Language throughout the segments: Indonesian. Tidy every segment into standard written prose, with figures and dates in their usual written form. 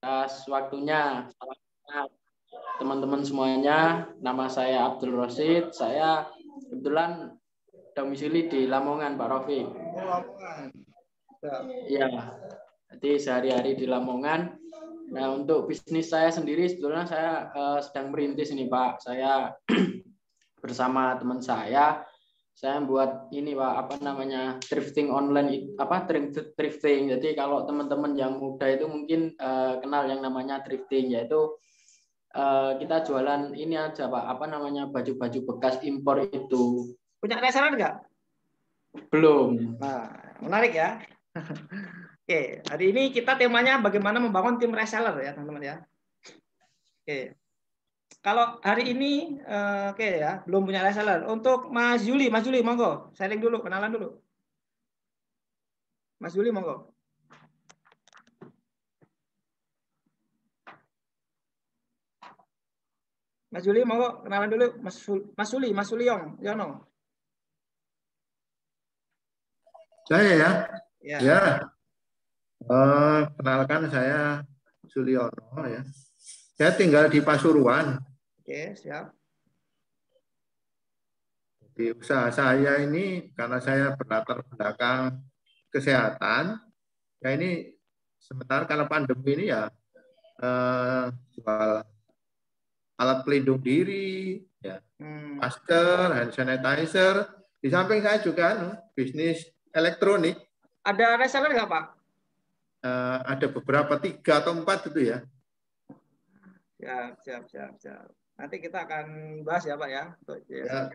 atas waktunya. Teman-teman semuanya, nama saya Abdul Rosid. Saya kebetulan domisili di Lamongan, Pak Rafiq. Oh, Lamongan. Iya, jadi sehari-hari di Lamongan. Nah, untuk bisnis saya sendiri sebetulnya saya sedang merintis ini, Pak. Saya bersama teman saya buat ini, Pak, apa namanya, thrifting online, thrifting. Jadi kalau teman-teman yang muda itu mungkin kenal yang namanya thrifting, yaitu kita jualan ini aja, Pak, apa namanya, baju-baju bekas impor itu. Punya reseller nggak? Belum. Nah, menarik ya. Oke, hari ini kita temanya bagaimana membangun tim reseller ya, teman-teman ya. Oke. Kalau hari ini oke ya, belum punya reseller. Untuk Mas Juli, monggo, sharing dulu, kenalan dulu. Mas Juli, monggo. Mas Juli, monggo, kenalan dulu. Mas Suliong, Yono. Saya ya? Ya. Ya. Kenalkan saya Suliono ya. Saya tinggal di Pasuruan. Oke, siap. Di usaha saya ini karena saya berlatar belakang kesehatan, ya ini sementara karena pandemi ini ya jual alat pelindung diri, ya, masker, hand sanitizer. Di samping saya juga bisnis elektronik. Ada reseller nggak, Pak? Ada beberapa 3 atau 4 itu ya. Siap. Nanti kita akan bahas ya, Pak ya. Ya.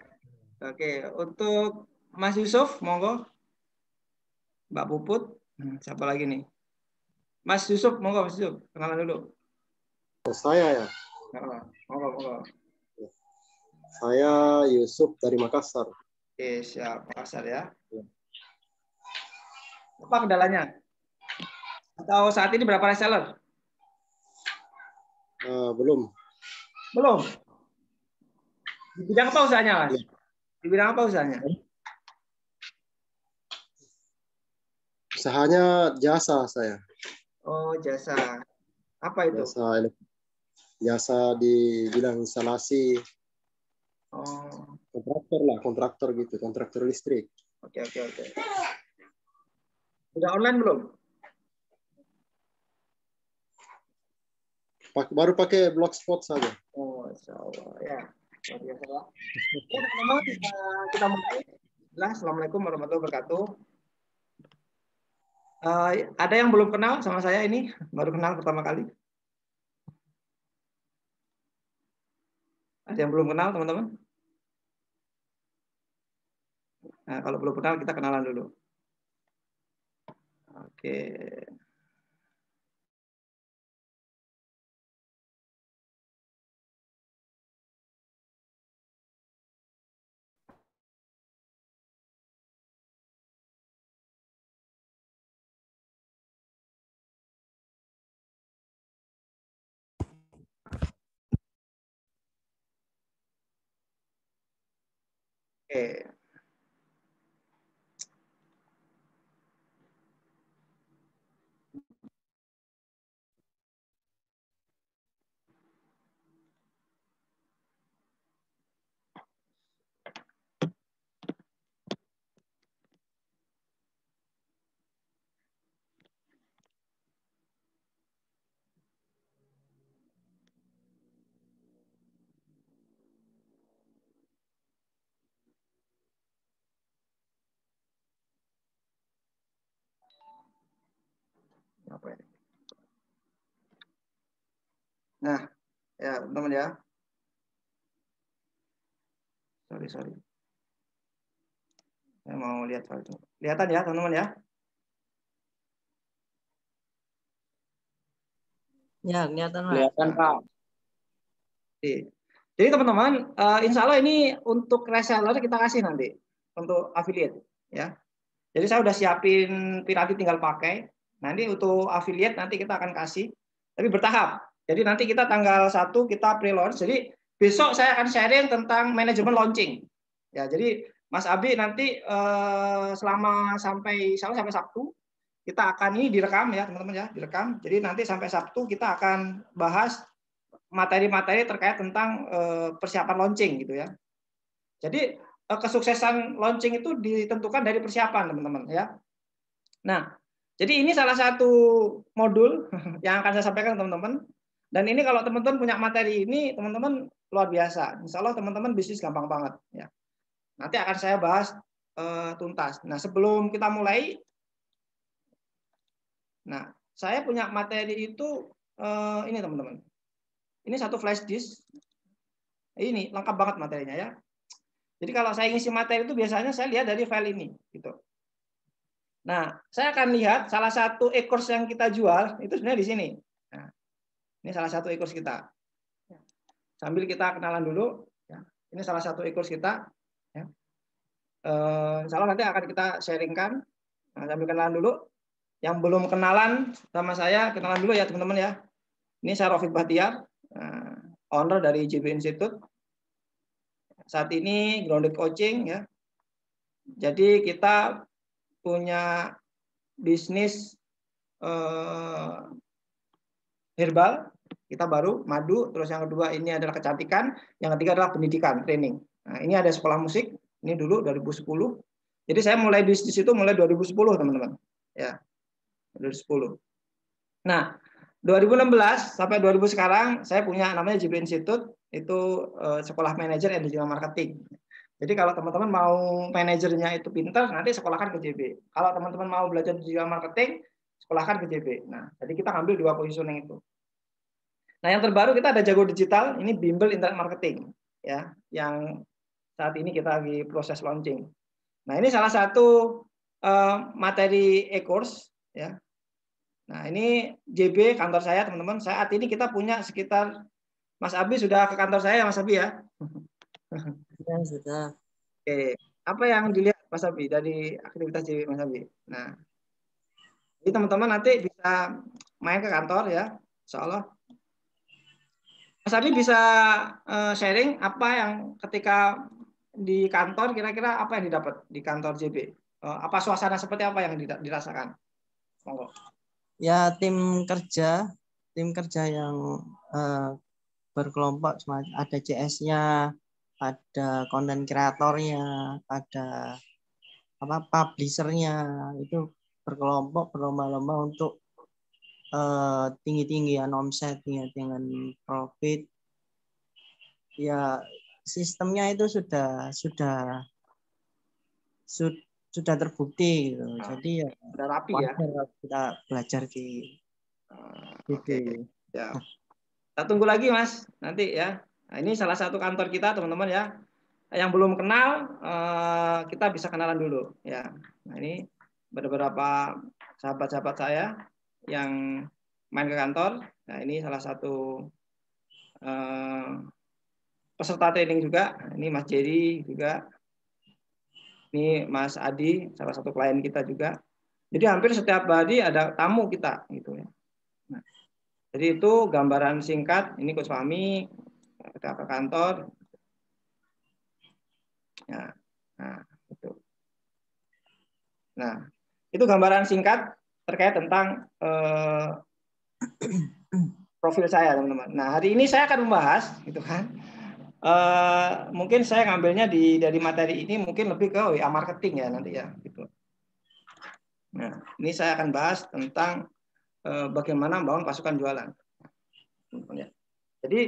Oke, untuk Mas Yusuf, monggo. Mbak Puput, siapa lagi nih? Mas Yusuf, monggo Mas Yusuf, kenalan dulu. Saya ya. Monggo. Saya Yusuf dari Makassar. Oke, siap, Makassar ya. Apa kendalanya? Atau saat ini berapa reseller? Belum. Di bidang apa usahanya, Mas? Di bidang apa usahanya? Usahanya jasa saya. Oh, jasa. Apa itu? Jasa di bidang instalasi. Oh. Kontraktor gitu, kontraktor listrik. Oke. Udah online belum? Baru pakai Blogspot saja. Oh, insyaallah ya. Luar biasa, Pak. Ya, teman-teman, kita mulai. Assalamualaikum warahmatullahi wabarakatuh. Ada yang belum kenal sama saya ini? Baru kenal pertama kali? Ada yang belum kenal, teman-teman? Nah, kalau belum kenal, kita kenalan dulu. Oke. Oke. Apa ini? Nah, ya teman-teman ya. Sorry. Saya mau lihat soal itu. Kelihatan ya teman-teman ya? Ya, kelihatan Mas. Kelihatan, Pak. Jadi teman-teman, insya Allah ini untuk reseller kita kasih nanti untuk affiliate ya. Jadi saya udah siapin piranti tinggal pakai. Nanti untuk affiliate nanti kita akan kasih, tapi bertahap. Jadi nanti kita tanggal 1 kita pre-launch. Jadi besok saya akan sharing tentang manajemen launching. Ya, jadi Mas Abi nanti selama sampai Sabtu kita akan ini direkam ya teman-teman ya, direkam. Jadi nanti sampai Sabtu kita akan bahas materi-materi terkait tentang persiapan launching gitu ya. Jadi kesuksesan launching itu ditentukan dari persiapan teman-teman ya. Nah, jadi ini salah satu modul yang akan saya sampaikan teman-teman. Dan ini kalau teman-teman punya materi ini, teman-teman luar biasa. Insya Allah teman-teman bisnis gampang banget. Ya. Nanti akan saya bahas tuntas. Nah, sebelum kita mulai, nah saya punya materi itu ini teman-teman. Ini satu flash disk. Ini lengkap banget materinya ya. Jadi kalau saya ngisi materi itu biasanya saya lihat dari file ini, gitu. Nah, saya akan lihat salah satu e-course yang kita jual itu sebenarnya di sini. Nah, ini salah satu e-course kita. Sambil kita kenalan dulu. Ya. Ini salah satu e-course kita. Ya. Insya Allah nanti akan kita sharingkan. Nah, sambil kenalan dulu. Yang belum kenalan sama saya, kenalan dulu ya teman-teman ya. Ini saya Rafiq Bahtiar, owner dari JB Institute. Saat ini grounded coaching ya. Jadi kita punya bisnis herbal, kita baru madu, terus yang kedua ini adalah kecantikan, yang ketiga adalah pendidikan, training. Nah, ini ada sekolah musik, ini dulu 2010. Jadi saya mulai bisnis itu mulai 2010 teman-teman. Ya. 2010. Nah, 2016 sampai 2000 sekarang saya punya namanya JB Institute, itu sekolah manajer and digital marketing. Jadi kalau teman-teman mau manajernya itu pintar, nanti sekolahkan ke JB. Kalau teman-teman mau belajar digital marketing, sekolahkan ke JB. Nah, jadi kita ambil dua positioning itu. Nah, yang terbaru kita ada Jago Digital, ini bimbel internet marketing, ya, yang saat ini kita lagi proses launching. Nah, ini salah satu materi e-course, ya. Nah, ini JB kantor saya, teman-teman. Saat ini kita punya sekitar, Mas Abi sudah ke kantor saya, Mas Abi ya? Ya, sudah. Oke, apa yang dilihat Mas Abi dari aktivitas JB Mas Abi? Nah, jadi teman-teman nanti bisa main ke kantor ya, insya Allah. Mas Abi bisa sharing apa yang ketika di kantor, kira-kira apa yang didapat di kantor JB? Apa suasana seperti apa yang dirasakan? Monggo. Ya, tim kerja yang berkelompok, ada CS-nya, ada konten kreatornya, ada publishernya, itu berkelompok berlomba-lomba untuk tinggi-tinggian omset, dengan profit. Ya, sistemnya itu sudah terbukti gitu. Jadi ya udah rapi ya. Kita belajar di Oke. Ya. Kita tunggu lagi Mas nanti ya. Nah, ini salah satu kantor kita teman-teman ya. Yang belum kenal kita bisa kenalan dulu ya. Nah, ini beberapa sahabat-sahabat saya yang main ke kantor. Nah, ini salah satu peserta training juga. Ini Mas Jerry juga. Ini Mas Adi, salah satu klien kita juga. Jadi hampir setiap hari ada tamu kita gitu ya. Nah, jadi itu gambaran singkat. Ini Coach Fahmi kita ke kantor. Ya, nah itu. Nah, itu gambaran singkat terkait tentang profil saya, teman-teman. Nah, hari ini saya akan membahas, gitu kan. Mungkin saya ngambilnya dari materi ini mungkin lebih ke WA marketing ya nanti ya, gitu. Nah, ini saya akan bahas tentang bagaimana membangun pasukan jualan. Jadi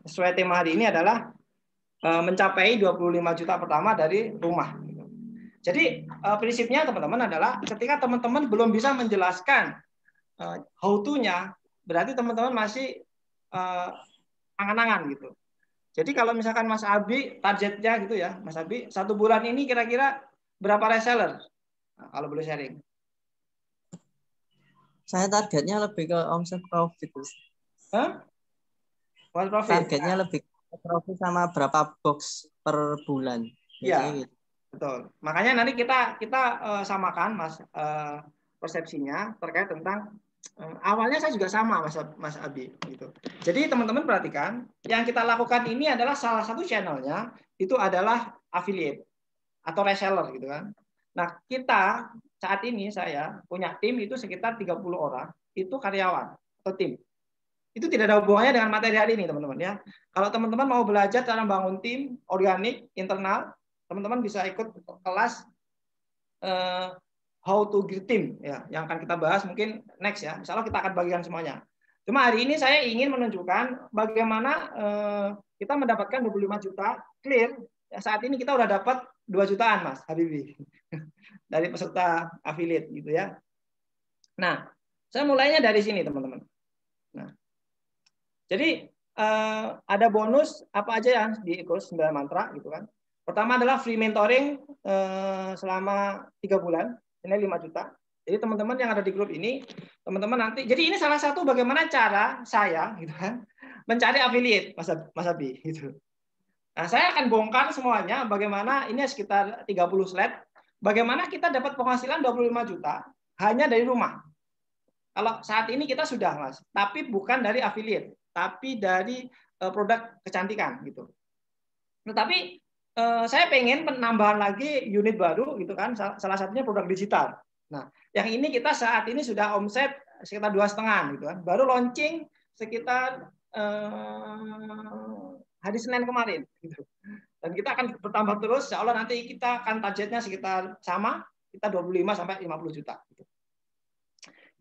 sesuai tema hari ini adalah mencapai 25 juta pertama dari rumah. Jadi prinsipnya teman-teman adalah ketika teman-teman belum bisa menjelaskan how to-nya, berarti teman-teman masih angan-angan gitu. Jadi kalau misalkan Mas Abi targetnya gitu ya, Mas Abi 1 bulan ini kira-kira berapa reseller? Nah, kalau boleh sharing. Saya targetnya lebih ke omset profit. Hah? Profit. Targetnya lebih ke profit sama berapa box per bulan. Iya, gitu. Betul. Makanya nanti kita samakan Mas persepsinya terkait tentang awalnya saya juga sama Mas Abi gitu. Jadi teman-teman perhatikan, yang kita lakukan ini adalah salah satu channelnya itu adalah affiliate atau reseller gitu kan. Nah, kita saat ini saya punya tim itu sekitar 30 orang, itu karyawan atau tim. Itu tidak ada hubungannya dengan materi hari ini, teman-teman ya. Kalau teman-teman mau belajar cara membangun tim organik internal, teman-teman bisa ikut kelas how to build team ya, yang akan kita bahas mungkin next ya. Insya Allah kita akan bagikan semuanya. Cuma hari ini saya ingin menunjukkan bagaimana kita mendapatkan 25 juta clear. Ya, saat ini kita udah dapat 2 jutaan Mas Habibie dari peserta affiliate gitu ya. Nah, saya mulainya dari sini teman-teman. Nah, jadi ada bonus apa aja yang di Ekos 9 Mantra gitu kan. Pertama adalah free mentoring selama 3 bulan, ini 5 juta. Jadi teman-teman yang ada di grup ini, teman-teman nanti, jadi ini salah satu bagaimana cara saya gitu kan mencari affiliate Mas Abi gitu. Nah, saya akan bongkar semuanya bagaimana ini sekitar 30 slide, bagaimana kita dapat penghasilan 25 juta hanya dari rumah. Kalau saat ini kita sudah Mas, tapi bukan dari affiliate, tapi dari produk kecantikan gitu. Tetapi saya pengen penambahan lagi unit baru gitu kan, salah satunya produk digital. Nah, yang ini kita saat ini sudah omset sekitar 2,5 gitu kan, baru launching sekitar hari Senin kemarin gitu. Dan kita akan bertambah terus, insya Allah nanti kita akan targetnya sekitar sama, kita 25 sampai 50 juta. Gitu.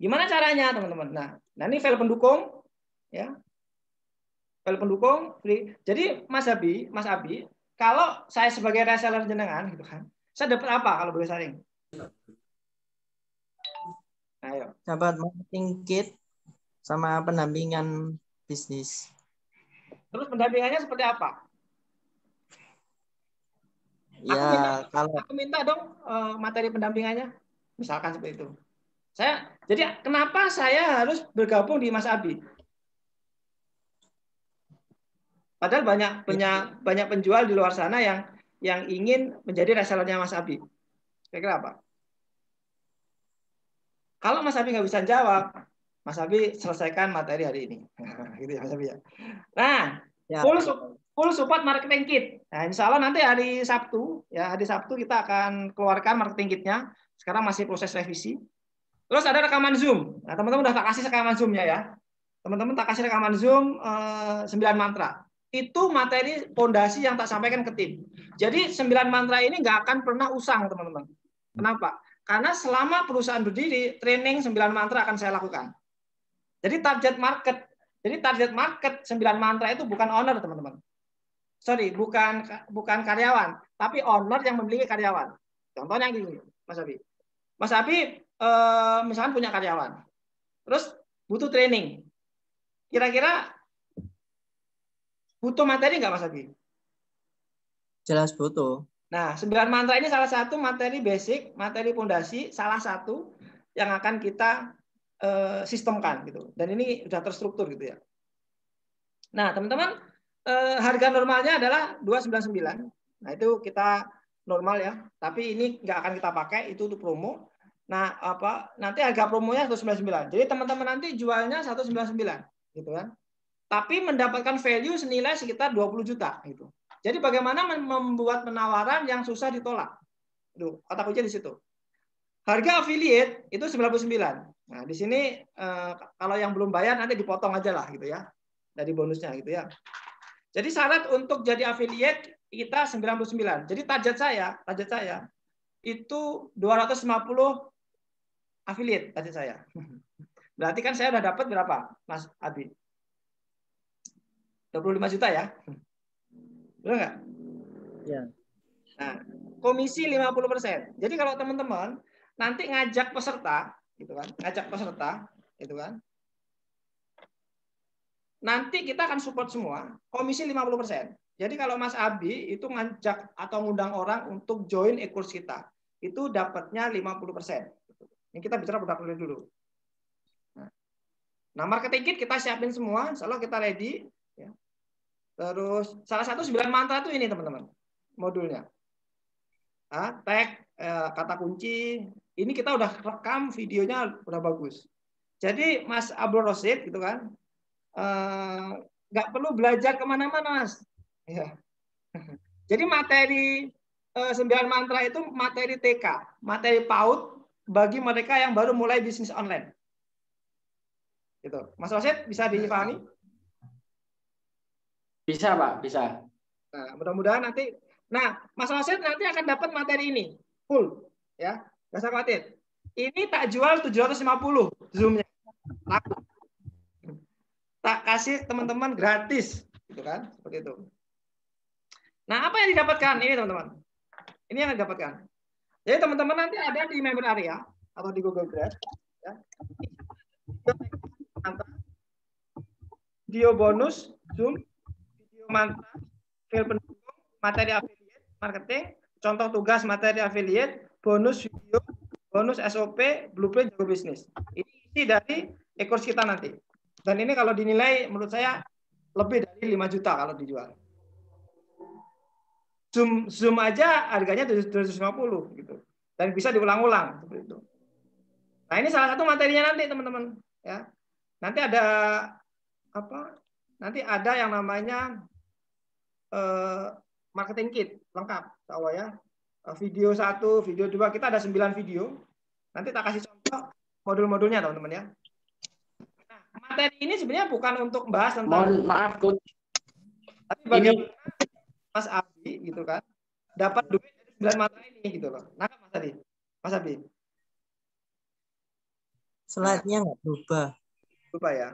Gimana caranya teman-teman? Nah ini file pendukung, ya, file pendukung. Jadi Mas Abi, kalau saya sebagai reseller jenengan, gitu kan, saya dapat apa kalau boleh sharing? Ayo. Dapat marketing kit sama pendampingan bisnis. Terus pendampingannya seperti apa? Ya, aku minta dong materi pendampingannya, misalkan seperti itu. Jadi kenapa saya harus bergabung di Mas Abi? Padahal banyak penjual di luar sana yang ingin menjadi resellernya Mas Abi. Kira-kira apa? Kalau Mas Abi nggak bisa jawab, Mas Abi selesaikan materi hari ini. Gitu ya Mas Abi ya. Nah, ya. Full support marketing kit. Nah, insya Allah nanti hari Sabtu kita akan keluarkan marketing kitnya. Sekarang masih proses revisi. Terus ada rekaman Zoom. Nah, teman-teman udah tak kasih rekaman Zoom-nya ya. Teman-teman tak kasih rekaman Zoom 9 mantra. Itu materi fondasi yang tak sampaikan ke tim. Jadi 9 mantra ini nggak akan pernah usang, teman-teman. Kenapa? Karena selama perusahaan berdiri, training 9 mantra akan saya lakukan. Jadi target market 9 mantra itu bukan owner, teman-teman. Sorry, bukan karyawan, tapi owner yang memiliki karyawan. Contohnya gini, Mas Abi. Mas Abi misalkan punya karyawan, terus butuh training. Kira-kira butuh materi nggak Mas Abi? Jelas butuh. Nah, 9 mantra ini salah satu materi basic, materi fondasi, salah satu yang akan kita sistemkan gitu. Dan ini sudah terstruktur gitu ya. Nah, teman-teman, harga normalnya adalah 299. Nah, itu kita normal ya. Tapi ini nggak akan kita pakai, itu untuk promo. Nah, nanti harga promonya 199. Jadi teman-teman nanti jualnya 199 gitu kan. Tapi mendapatkan value senilai sekitar 20 juta gitu. Jadi bagaimana membuat penawaran yang susah ditolak? Tuh, kata kunci di situ. Harga affiliate itu 99. Nah, di sini kalau yang belum bayar nanti dipotong aja lah gitu ya. Dari bonusnya gitu ya. Jadi syarat untuk jadi affiliate kita 99. Jadi target saya itu 250 affiliate target saya. Berarti kan saya udah dapat berapa, Mas Abi? 25 juta ya? Benar nggak? Ya. Nah, komisi 50%. Jadi kalau teman-teman nanti ngajak peserta, gitu kan? Nanti kita akan support semua, komisi 50%. Jadi kalau Mas Abi itu ngajak atau ngundang orang untuk join e-course kita, itu dapatnya 50%. Ini kita bicara produk dulu. Nah, marketing kit kita siapin semua, insya Allah kita ready. Ya. Terus salah satu 9 mantra itu ini teman-teman, modulnya. Tag, kata kunci, ini kita udah rekam videonya udah bagus. Jadi Mas Abdul Rosid gitu kan, nggak perlu belajar kemana-mana Mas. Ya. Jadi materi 9 mantra itu materi TK, materi PAUD bagi mereka yang baru mulai bisnis online. Gitu. Mas Rosid bisa dipahami? Bisa, Pak, bisa. Nah, mudah-mudahan nanti. Nah, Mas Rosid nanti akan dapat materi ini full, ya. Nggak usah khawatir. Ini tak jual 750 Zoom-nya. Tak kasih teman-teman gratis, gitu kan? Seperti itu. Nah, apa yang didapatkan ini, teman-teman? Ini yang didapatkan. Jadi teman-teman nanti ada di member area atau di Google Drive, ya. Video bonus Zoom, video mantra, file pendukung, materi affiliate marketing, contoh tugas materi affiliate, bonus video, bonus SOP, blueprint jago bisnis. Ini isi dari e-course kita nanti. Dan ini kalau dinilai menurut saya lebih dari 5 juta kalau dijual. Zoom aja harganya 250 gitu. Dan bisa diulang-ulang seperti itu. Nah, ini salah satu materinya nanti, teman-teman, ya. Nanti ada apa? Nanti ada yang namanya marketing kit lengkap, Allah ya. Video 1, video 2, kita ada 9 video. Nanti tak kasih contoh modul-modulnya, teman-teman ya. Nah, materi ini sebenarnya bukan untuk bahas tentang. Mohon maaf, Coach. Tapi bagaimana Mas Abi gitu kan dapat duit dari 9 materi ini gitu loh. Nah, Mas Abi. Mas Abi. Slide-nya nggak berubah. Berubah ya.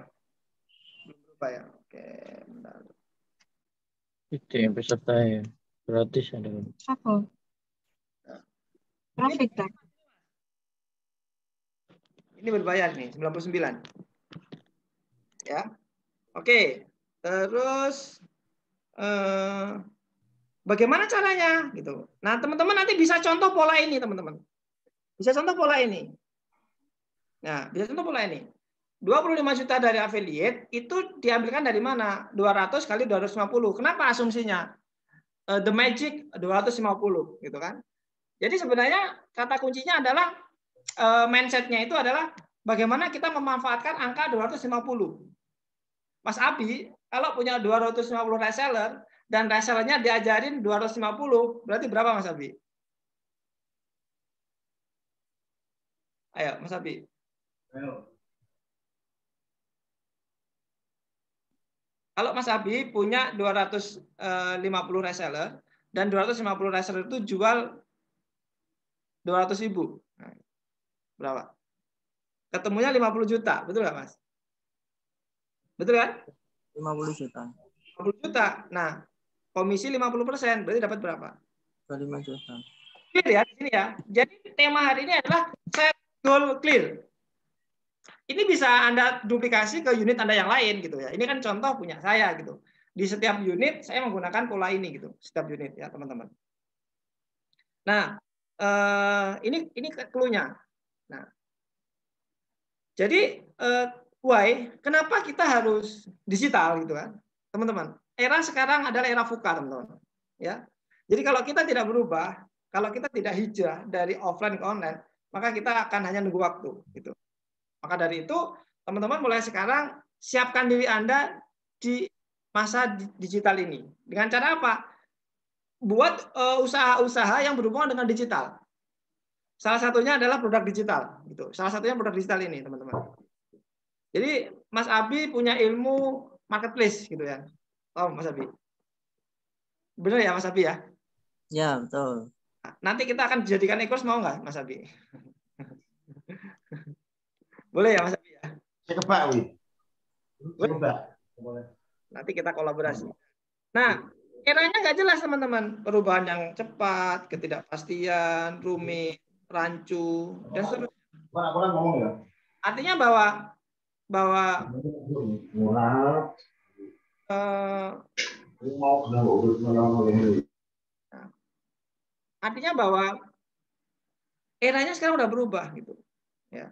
Belum berubah ya. Oke, bentar. Itu yang peserta ya. Gratis ada. Apa? Grafik kan? Ini berbayar nih, 99. Ya. Oke. Terus bagaimana caranya gitu. Nah, teman-teman nanti bisa contoh pola ini, teman-teman. Bisa contoh pola ini. Nah, bisa contoh pola ini. 25 juta dari affiliate itu diambilkan dari mana? 200 kali 250. Kenapa asumsinya? The magic 250 gitu kan. Jadi sebenarnya kata kuncinya adalah mindsetnya itu adalah bagaimana kita memanfaatkan angka 250. Mas Abi kalau punya 250 reseller dan resellernya diajarin 250, berarti berapa Mas Abi? Ayo Mas Abi. Ayo. Kalau Mas Abi punya 250 reseller dan 250 reseller itu jual 200.000. Nah, berapa? Ketemunya 50 juta, betul nggak Mas? Betul kan? 50 juta. 50 juta. Nah, komisi 50%, berarti dapat berapa? 25 juta. Clear ya di sini ya. Jadi tema hari ini adalah set goal clear. Ini bisa Anda duplikasi ke unit Anda yang lain gitu ya. Ini kan contoh punya saya gitu. Di setiap unit saya menggunakan pola ini gitu. Setiap unit ya teman-teman. Nah, ini clue-nya. Nah, jadi why? Kenapa kita harus digital gitu kan, teman-teman? Era sekarang adalah era VUCA, teman-teman. Ya, jadi kalau kita tidak berubah, kalau kita tidak hijrah dari offline ke online, maka kita akan hanya nunggu waktu gitu. Maka dari itu, teman-teman mulai sekarang siapkan diri Anda di masa digital ini. Dengan cara apa? Buat usaha-usaha yang berhubungan dengan digital. Salah satunya adalah produk digital. Gitu. Salah satunya produk digital ini, teman-teman. Jadi Mas Abi punya ilmu marketplace, gitu ya. Oh, Mas Abi. Benar ya, Mas Abi ya? Ya, betul. Nanti kita akan jadikan e-course, mau nggak, Mas Abi? Boleh ya Mas Abi ya? Saya kebak, Nanti kita kolaborasi. Nah, eranya nggak jelas teman-teman. Perubahan yang cepat, ketidakpastian, rumit, rancu, dan seterusnya. Artinya bahwa artinya bahwa eranya sekarang udah berubah gitu. Ya.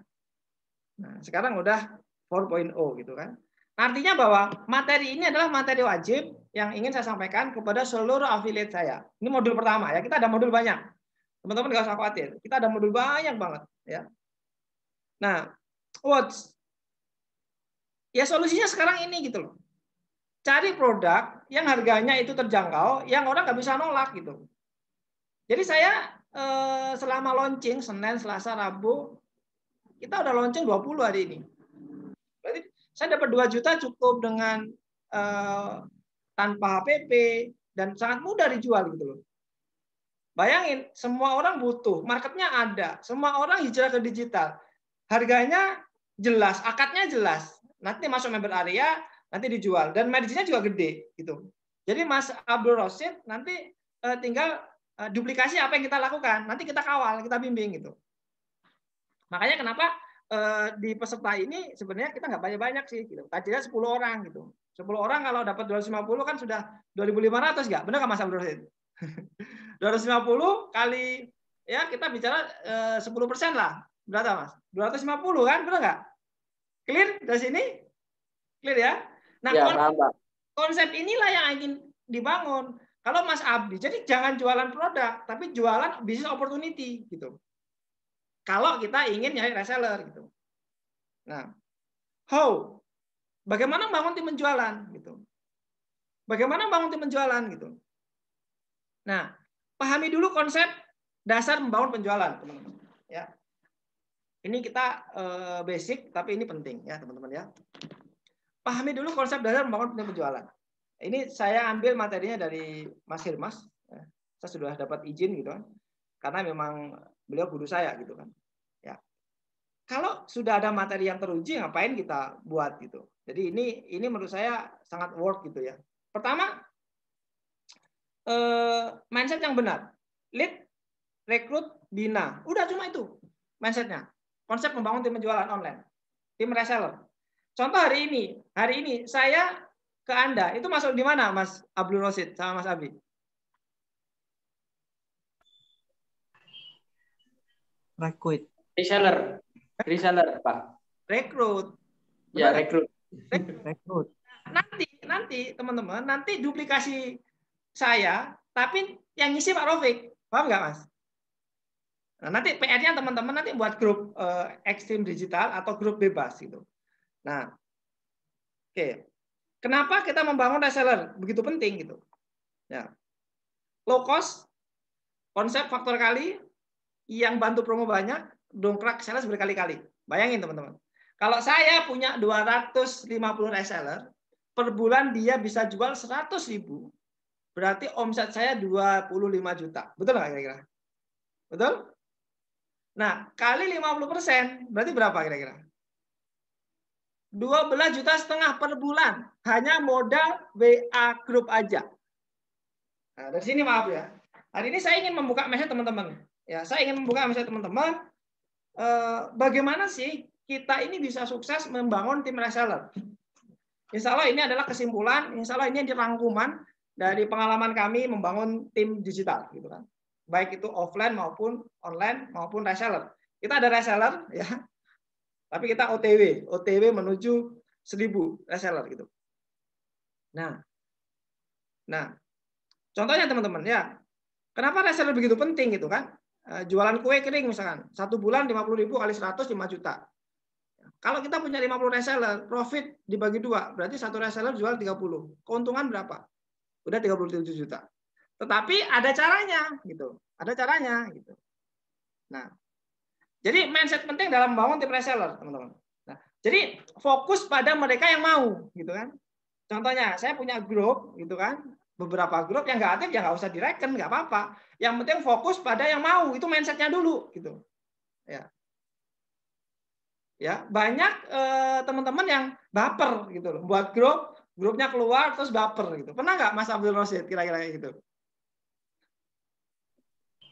Nah, sekarang udah 4.0 gitu kan. Artinya bahwa materi ini adalah materi wajib yang ingin saya sampaikan kepada seluruh affiliate saya. Ini modul pertama ya. Kita ada modul banyak. Teman-teman nggak usah khawatir. Kita ada modul banyak banget ya. Nah, ya solusinya sekarang ini gitu loh. Cari produk yang harganya itu terjangkau, yang orang nggak bisa nolak gitu. Jadi saya selama launching Senin, Selasa, Rabu, kita udah launching 20 hari ini. Berarti saya dapat 2 juta cukup dengan tanpa HPP dan sangat mudah dijual gitu loh. Bayangin, semua orang butuh, marketnya ada, semua orang hijrah ke digital, harganya jelas, akadnya jelas, nanti masuk member area, nanti dijual, dan marginnya juga gede gitu. Jadi Mas Abdul Rosid nanti tinggal duplikasi apa yang kita lakukan, nanti kita kawal, kita bimbing gitu. Makanya kenapa di peserta ini sebenarnya kita nggak banyak-banyak sih, gitu. Tadinya 10 orang gitu. 10 orang kalau dapat 250 kan sudah 2.500 nggak? Benar nggak Mas Abdul Rosid? 250 kali ya kita bicara 10% lah. Berapa Mas? 250 kan? Benar nggak? Clear dari sini? Clear ya? Nah, ya, konsep inilah yang ingin dibangun. Kalau Mas Abdi, jadi jangan jualan produk, tapi jualan business opportunity gitu. Kalau kita ingin nyari reseller gitu. Nah, how? Bagaimana membangun tim penjualan gitu? Bagaimana membangun tim penjualan gitu? Nah, pahami dulu konsep dasar membangun penjualan, teman-teman. Ya, ini kita basic, tapi ini penting ya, teman-teman ya. Pahami dulu konsep dasar membangun tim penjualan. Ini saya ambil materinya dari Mas Hirmas. Saya sudah dapat izin gitu kan, karena memang beliau guru saya gitu kan. Ya, kalau sudah ada materi yang teruji, ngapain kita buat gitu. Jadi ini menurut saya sangat worth gitu ya. Pertama, mindset yang benar. Lead, rekrut, bina. Udah cuma itu mindsetnya. Konsep membangun tim penjualan online. Tim reseller. Contoh hari ini saya ke Anda, itu masuk di mana Mas Abdul Rosid sama Mas Abi? Rekrut. Reseller, Pak. Rekrut. Ya, rekrut. Nanti teman-teman, nanti duplikasi saya, tapi yang ngisi Pak Rofik. Paham nggak, Mas? Nah, nanti PR-nya teman-teman nanti buat grup Extreme Digital atau grup bebas gitu. Nah, oke. Kenapa kita membangun reseller? Begitu penting gitu. Ya. Low cost, konsep faktor kali, yang bantu promo banyak, dongkrak sales berkali-kali. Bayangin teman-teman. Kalau saya punya 250 reseller, per bulan dia bisa jual 100.000, berarti omset saya 25 juta. Betul nggak kira-kira? Betul? Nah, kali 50%, berarti berapa kira-kira? 12,5 juta per bulan. Hanya modal WA grup aja. Nah, dari sini maaf ya. Hari ini saya ingin membuka message teman-teman. Ya, saya ingin membuka message teman-teman. Bagaimana sih kita ini bisa sukses membangun tim reseller? Insya Allah ini adalah kesimpulan. Insya Allah ini dirangkuman dari pengalaman kami membangun tim digital, gitu kan. Baik itu offline maupun online maupun reseller. Kita ada reseller, ya. Tapi kita OTW menuju 1.000 reseller gitu. Nah, contohnya teman-teman ya, kenapa reseller begitu penting gitu kan? Jualan kue kering misalkan, 1 bulan 50.000 kali 100 5 juta. Kalau kita punya 50 reseller, profit dibagi 2, berarti satu reseller jual 30. Keuntungan berapa? Udah 37 juta. Tetapi ada caranya gitu. Ada caranya gitu. Nah, jadi mindset penting dalam membangun tim reseller, teman-teman. Nah, jadi fokus pada mereka yang mau, gitu kan. Contohnya, saya punya grup, gitu kan. Beberapa grup yang nggak aktif ya nggak usah direken, nggak apa-apa. Yang penting fokus pada yang mau, itu mindsetnya dulu, gitu. Ya, banyak teman-teman yang baper, gitu loh. Buat grupnya keluar terus baper, gitu. Pernah nggak Mas Abdul Rosid kira-kira gitu?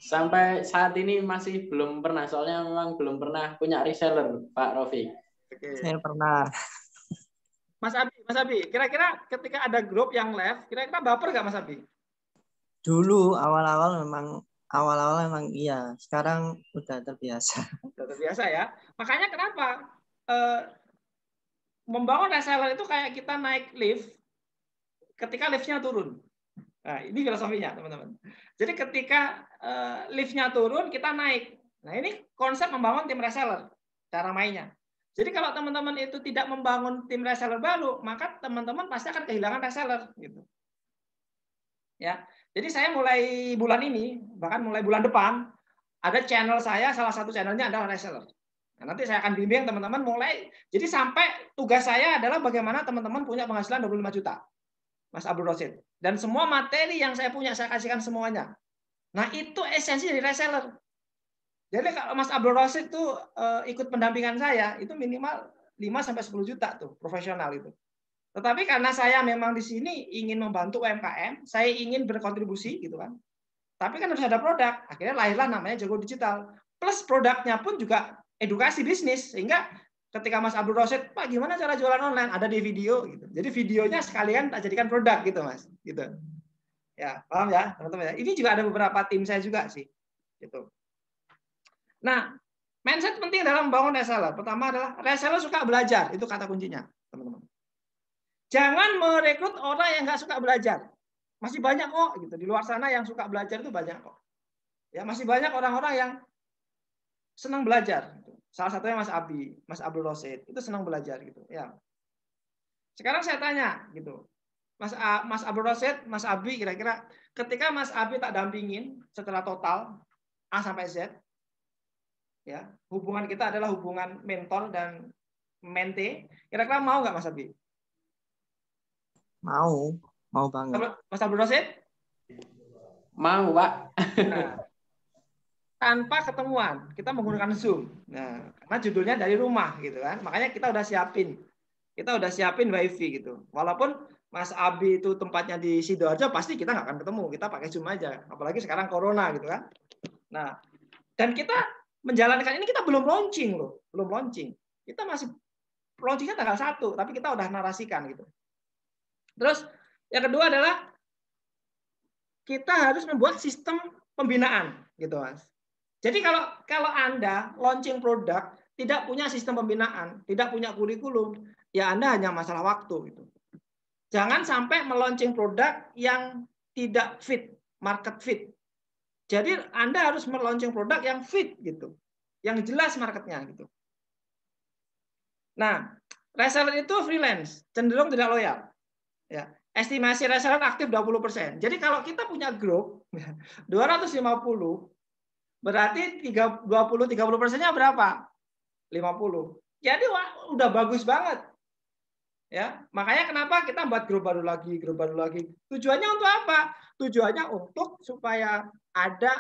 Sampai saat ini masih belum pernah, soalnya memang belum pernah punya reseller, Pak Rofik. Oke. Saya pernah. Mas Abi, kira-kira ketika ada grup yang left, kira-kira baper nggak Mas Abi? Dulu awal-awal memang iya. Sekarang udah terbiasa. Udah terbiasa ya. Makanya kenapa membangun reseller itu kayak kita naik lift ketika liftnya turun. Nah, ini filosofinya, teman-teman. Jadi ketika liftnya turun, kita naik. Nah, ini konsep membangun tim reseller, cara mainnya. Jadi kalau teman-teman itu tidak membangun tim reseller baru, maka teman-teman pasti akan kehilangan reseller. Gitu. Ya. Jadi saya mulai bulan ini, bahkan mulai bulan depan, ada channel saya, salah satu channelnya adalah reseller. Nah, nanti saya akan bimbing teman-teman mulai. Jadi sampai tugas saya adalah bagaimana teman-teman punya penghasilan 25 juta. Mas Abdul Rosid. Dan semua materi yang saya punya, saya kasihkan semuanya. Nah, itu esensi dari reseller. Jadi kalau Mas Abdul Rosid tuh ikut pendampingan saya, itu minimal 5-10 juta tuh, profesional itu. Tetapi karena saya memang di sini ingin membantu UMKM, saya ingin berkontribusi gitu kan. Tapi kan harus ada produk. Akhirnya lahirlah namanya Jago Digital. Plus produknya pun juga edukasi bisnis. Sehingga ketika Mas Abdul Rosid, Pak gimana cara jualan online? Ada di video gitu. Jadi videonya sekalian tak jadikan produk gitu Mas. Gitu. Ya, paham ya teman-teman ya. Ini juga ada beberapa tim saya juga sih. Gitu. Nah, mindset penting dalam membangun reseller. Pertama adalah reseller suka belajar. Itu kata kuncinya, teman-teman. Jangan merekrut orang yang nggak suka belajar. Masih banyak kok gitu di luar sana yang suka belajar itu banyak kok. Ya masih banyak orang-orang yang senang belajar. Salah satunya Mas Abi, Mas Abdul Rosid itu senang belajar gitu. Ya. Sekarang saya tanya gitu, Mas Abdul Rosid, Mas Abi kira-kira ketika Mas Abi tak dampingin setelah total A sampai Z, ya hubungan kita adalah hubungan mentor dan mente. Kira-kira mau nggak Mas Abi? Mau banget. Mas Abdul Rosid? Mau, Pak. Nah, tanpa ketemuan, kita menggunakan Zoom. Nah, karena judulnya dari rumah gitu kan. Makanya kita udah siapin. Kita udah siapin WiFi gitu. Walaupun Mas Abi itu tempatnya di Sidoarjo, pasti kita nggak akan ketemu. Kita pakai Zoom aja. Apalagi sekarang Corona gitu kan. Nah, dan kita menjalankan ini kita belum launching loh. Belum launching. Kita masih launchingnya tanggal 1, tapi kita udah narasikan gitu. Terus yang kedua adalah kita harus membuat sistem pembinaan gitu Mas. Jadi kalau Anda launching produk tidak punya sistem pembinaan, tidak punya kurikulum, ya Anda hanya masalah waktu gitu. Jangan sampai melaunching produk yang tidak fit, market fit. Jadi Anda harus melaunching produk yang fit gitu. Yang jelas marketnya gitu. Nah, reseller itu freelance, cenderung tidak loyal. Ya, estimasi reseller aktif 20%. Jadi kalau kita punya grup 250, berarti 20-30%-nya berapa? 50. Jadi udah bagus banget. Ya, makanya kenapa kita buat grup baru lagi. Tujuannya untuk apa? Tujuannya untuk supaya ada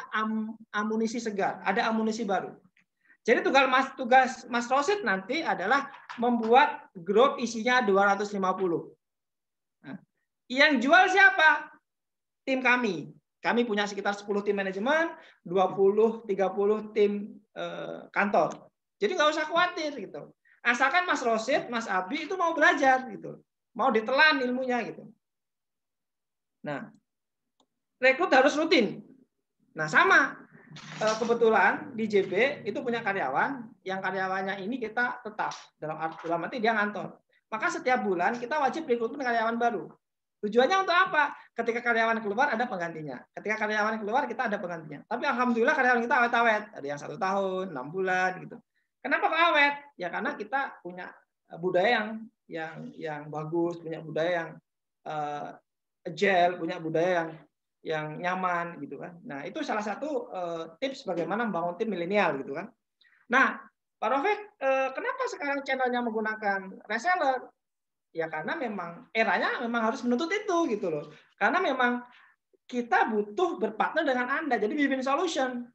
amunisi segar, ada amunisi baru. Jadi tugas Mas Rosid nanti adalah membuat grup isinya 250. Nah, yang jual siapa? Tim kami. Kami punya sekitar 10 tim manajemen, 20-30 tim kantor. Jadi nggak usah khawatir gitu. Asalkan Mas Rosid, Mas Abi itu mau belajar gitu. Mau ditelan ilmunya gitu. Nah, rekrut harus rutin. Nah, sama. Kebetulan di JB itu punya karyawan, yang karyawannya ini kita tetap dalam arti dia ngantor. Maka setiap bulan kita wajib rekrutmen karyawan baru. Tujuannya untuk apa? Ketika karyawan keluar ada penggantinya. Ketika karyawan keluar kita ada penggantinya. Tapi alhamdulillah karyawan kita awet-awet. Ada yang 1 tahun, 6 bulan gitu. Kenapa kok awet? Ya karena kita punya budaya yang bagus, punya budaya yang agile, punya budaya yang nyaman gitu kan. Nah, itu salah satu tips bagaimana membangun tim milenial gitu kan. Nah, Pak Rofik, kenapa sekarang channelnya menggunakan reseller? Ya karena memang eranya memang harus menuntut itu gitu loh. Karena memang kita butuh berpartner dengan Anda. Jadi win-win solution.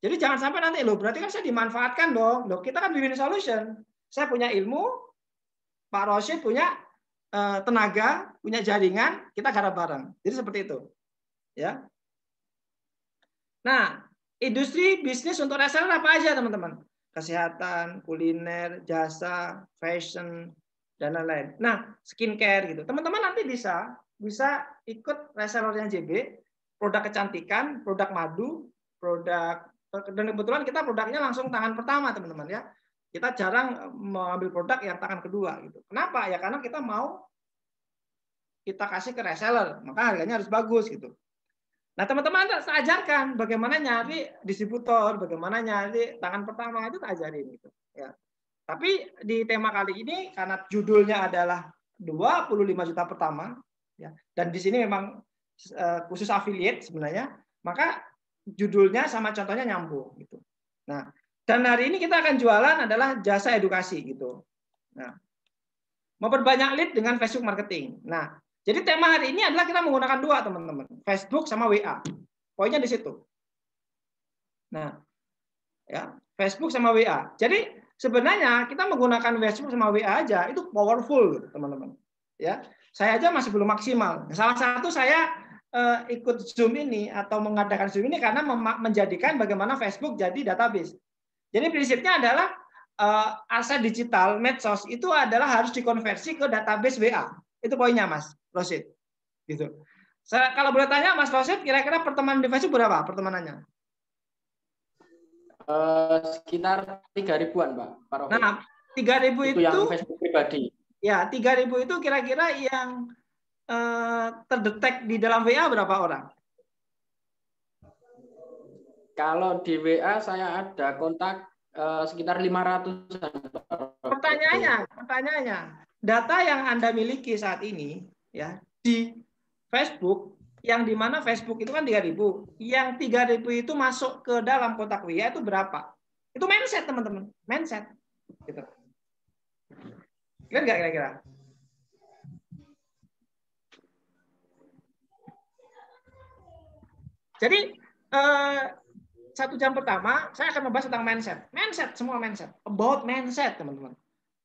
Jadi jangan sampai nanti loh, berarti kan saya dimanfaatkan dong. Loh, kita kan win-win solution. Saya punya ilmu, Pak Rosid punya tenaga, punya jaringan, kita garap bareng. Jadi seperti itu. Ya. Nah, industri bisnis untuk reseller apa aja, teman-teman? Kesehatan, kuliner, jasa, fashion, dan lain-lain. Nah, skincare gitu. Teman-teman nanti bisa ikut resellernya JB, produk kecantikan, produk madu, produk, dan kebetulan kita produknya langsung tangan pertama, teman-teman ya. Kita jarang mengambil produk yang tangan kedua gitu. Kenapa? Ya karena kita mau kita kasih ke reseller, maka harganya harus bagus gitu. Nah, teman-teman saya ajarkan bagaimana nyari distributor, bagaimana nyari tangan pertama, itu tak ajarin gitu ya. Tapi di tema kali ini karena judulnya adalah 25 juta pertama ya. Dan di sini memang khusus affiliate sebenarnya, maka judulnya sama contohnya nyambung gitu. Nah, dan hari ini kita akan jualan adalah jasa edukasi gitu. Nah, memperbanyak lead dengan Facebook marketing. Nah, jadi tema hari ini adalah kita menggunakan dua, teman-teman, Facebook sama WA. Poinnya di situ. Nah, ya, Facebook sama WA. Jadi sebenarnya kita menggunakan Facebook sama WA aja itu powerful, gitu, teman-teman. Ya, saya aja masih belum maksimal. Salah satu saya ikut Zoom ini atau mengadakan Zoom ini karena menjadikan bagaimana Facebook jadi database. Jadi prinsipnya adalah aset digital medsos itu adalah harus dikonversi ke database WA. Itu poinnya, Mas Rosid. Gitu. Kalau boleh tanya, Mas Rosid, kira-kira pertemanan di Facebook berapa pertemanannya? Sekitar 3.000-an, Pak. Nah, 3.000 itu yang Facebook pribadi. Ya, 3.000 itu kira-kira yang terdetek di dalam WA berapa orang? Kalau di WA saya ada kontak sekitar 500-an. Pertanyaannya, data yang Anda miliki saat ini ya di Facebook, yang di mana Facebook itu kan 3.000, yang 3.000 itu masuk ke dalam kotak WA itu berapa? Itu mindset, teman-teman, mindset. Gitu. Kira nggak kira-kira? Jadi 1 jam pertama saya akan membahas tentang mindset, semua mindset, about mindset, teman-teman.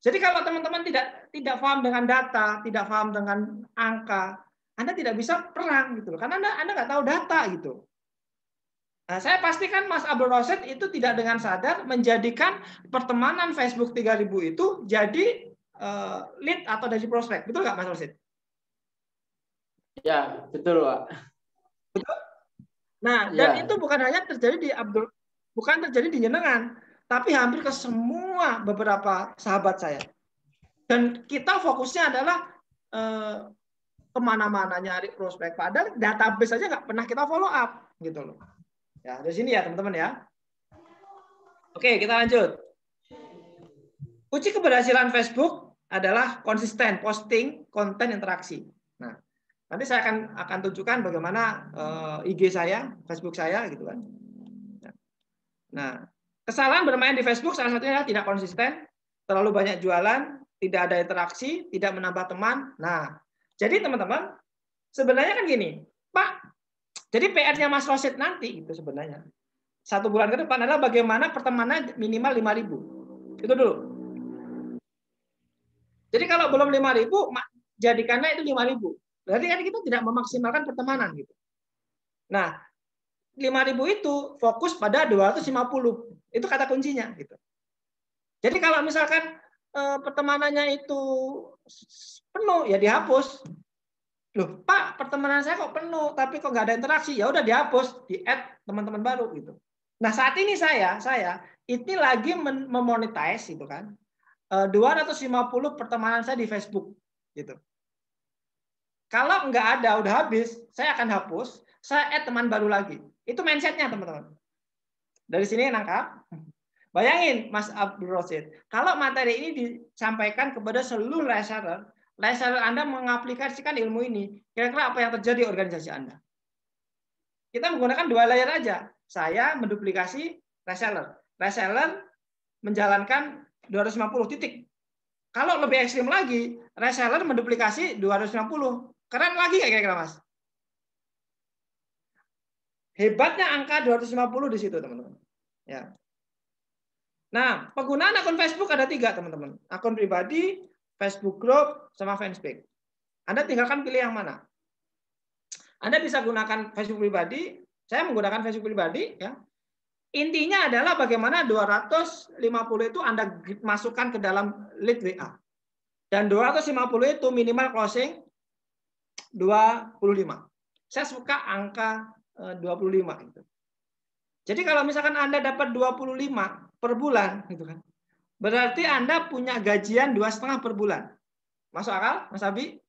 Jadi kalau teman-teman tidak paham dengan data, tidak paham dengan angka, Anda tidak bisa perang gitu, karena Anda nggak tahu data gitu. Nah, saya pastikan Mas Abdul Rosid itu tidak dengan sadar menjadikan pertemanan Facebook 3.000 itu jadi lead atau dari prospek, betul nggak Mas Rosid? Ya, betul, Pak. Betul. Nah, dan itu bukan hanya terjadi bukan terjadi di jenengan, tapi hampir ke semua beberapa sahabat saya. Dan kita fokusnya adalah kemana-mana nyari prospek, padahal database saja nggak pernah kita follow up, gitu loh. Ya, dari sini ya teman-teman ya. Oke, kita lanjut. Kunci keberhasilan Facebook adalah konsisten posting konten interaksi. Nah, nanti saya akan tunjukkan bagaimana IG saya, Facebook saya, gitu kan. Nah, kesalahan bermain di Facebook salah satunya adalah tidak konsisten, terlalu banyak jualan, tidak ada interaksi, tidak menambah teman. Nah, jadi teman-teman, sebenarnya kan gini, Pak. Jadi PR-nya Mas Rosid nanti itu sebenarnya 1 bulan ke depan adalah bagaimana pertemanan minimal 5.000. Itu dulu. Jadi kalau belum 5.000, jadikannya itu 5.000. Berarti kan kita tidak memaksimalkan pertemanan gitu. Nah, 5.000 itu fokus pada 250. Itu kata kuncinya gitu. Jadi kalau misalkan pertemanannya itu penuh ya dihapus. Loh, Pak, pertemanan saya kok penuh tapi kok nggak ada interaksi. Ya udah dihapus, di-add teman-teman baru gitu. Nah, saat ini saya ini lagi memonetize itu kan. 250 pertemanan saya di Facebook gitu. Kalau nggak ada, udah habis, saya akan hapus, saya add teman baru lagi. Itu mindsetnya, teman-teman. Dari sini nangkap. Bayangin, Mas Abdul Rosid, kalau materi ini disampaikan kepada seluruh reseller Anda mengaplikasikan ilmu ini, kira-kira apa yang terjadi di organisasi Anda? Kita menggunakan 2 layer aja. Saya menduplikasi reseller. Reseller menjalankan 250 titik. Kalau lebih ekstrim lagi, reseller menduplikasi 250. Keren lagi nggak kira-kira, Mas? Hebatnya angka 250 di situ, teman-teman. Ya. Nah, penggunaan akun Facebook ada 3, teman-teman. Akun pribadi, Facebook Group, sama fanspage. Anda tinggalkan pilih yang mana. Anda bisa gunakan Facebook pribadi. Saya menggunakan Facebook pribadi. Ya. Intinya adalah bagaimana 250 itu Anda masukkan ke dalam lead WA. Dan 250 itu minimal closing 25. Saya suka angka 25 itu. Jadi kalau misalkan Anda dapat 25 per bulan gitu kan. Berarti Anda punya gajian 2,5 per bulan. Masuk akal, Mas Abi?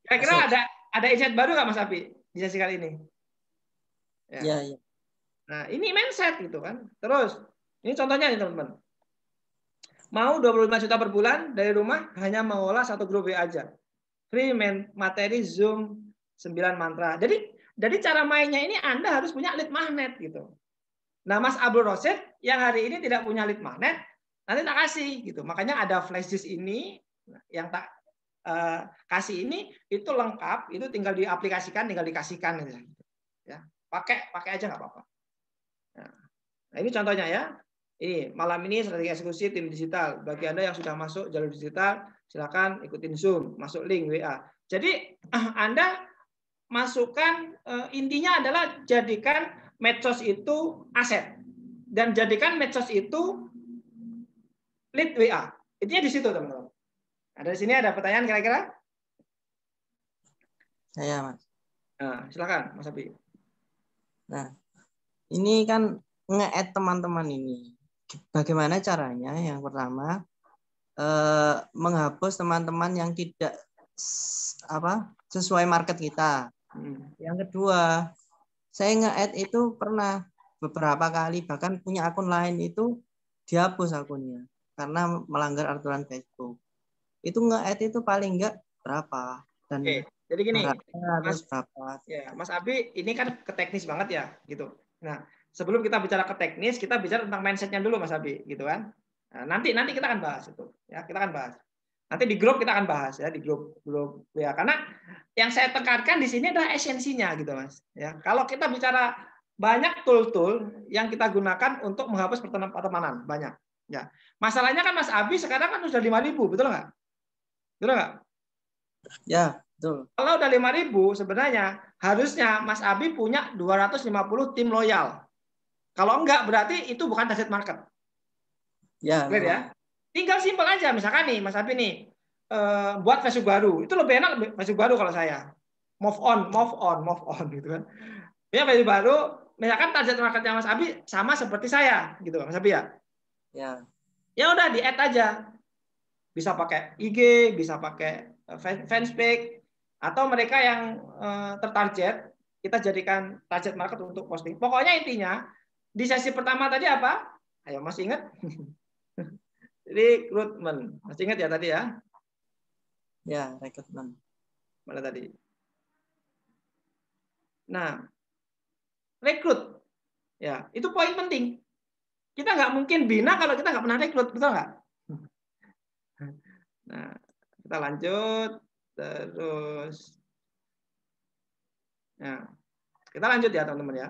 Kira-kira ada insight baru nggak Mas Abi di sesi kali ini? Ya. Nah, ini mindset gitu kan. Terus, ini contohnya nih teman-teman. Mau 25 juta per bulan dari rumah hanya mengolah 1 grup WA aja. free materi Zoom 9 mantra. Jadi cara mainnya ini Anda harus punya lead magnet gitu. Nah, Mas Abdul Rosid yang hari ini tidak punya lead magnet, nanti tak kasih gitu. Makanya ada flash disk ini yang tak kasih ini itu lengkap, itu tinggal diaplikasikan, tinggal dikasihkan aja. Ya, pakai aja nggak apa-apa. Nah, ini contohnya ya. Ini malam ini strategi eksekusi tim digital. Bagi Anda yang sudah masuk jalur digital, silakan ikutin Zoom, masuk link WA. Jadi Anda masukkan, intinya adalah jadikan medsos itu aset dan jadikan medsos itu lead WA. Intinya di situ, teman-teman. Ada di sini ada pertanyaan kira-kira? Saya, Mas. Nah, silakan, Mas Abi. Nah, ini kan nge-add teman-teman ini. Bagaimana caranya? Yang pertama, menghapus teman-teman yang tidak sesuai market kita. Yang kedua, saya nge-add itu pernah beberapa kali, bahkan punya akun lain itu dihapus akunnya karena melanggar aturan Facebook. Itu nge-add itu paling enggak berapa? Dan jadi gini, harus berapa? Ya, Mas Abi, ini kan ke teknis banget ya, gitu. Nah, sebelum kita bicara ke teknis, kita bicara tentang mindsetnya dulu, Mas Abi, gitu kan? Nah, nanti kita akan bahas itu, ya, kita akan bahas. Nanti di grup kita akan bahas ya, di grup ya, karena yang saya tekankan di sini adalah esensinya, gitu, Mas. Ya, kalau kita bicara banyak tool-tool yang kita gunakan untuk menghapus pertemanan, banyak. Ya, masalahnya kan Mas Abi sekarang kan sudah 5.000, betul nggak? Betul nggak? Ya, betul. Kalau udah 5.000, sebenarnya harusnya Mas Abi punya 250 tim loyal. Kalau enggak, berarti itu bukan target market. Ya, clear ya? Tinggal simpel aja. Misalkan nih, Mas Abi nih, buat Facebook baru. Itu lebih enak Facebook baru kalau saya. Move on, gitu kan. Ya, Facebook baru, misalkan target marketnya Mas Abi sama seperti saya, gitu Mas Abi ya? Ya. Ya udah, di-add aja. Bisa pakai IG, bisa pakai fanspage, atau mereka yang tertarget, kita jadikan target market untuk posting. Pokoknya intinya, di sesi pertama tadi apa? Ayo, masih ingat? Rekrutmen. Masih ingat ya tadi ya? Ya, rekrutmen. Mana tadi? Nah, rekrut. Ya, itu poin penting. Kita nggak mungkin bina kalau kita nggak pernah rekrut, betul nggak? Nah, kita lanjut. Terus, nah, kita lanjut ya teman-teman ya.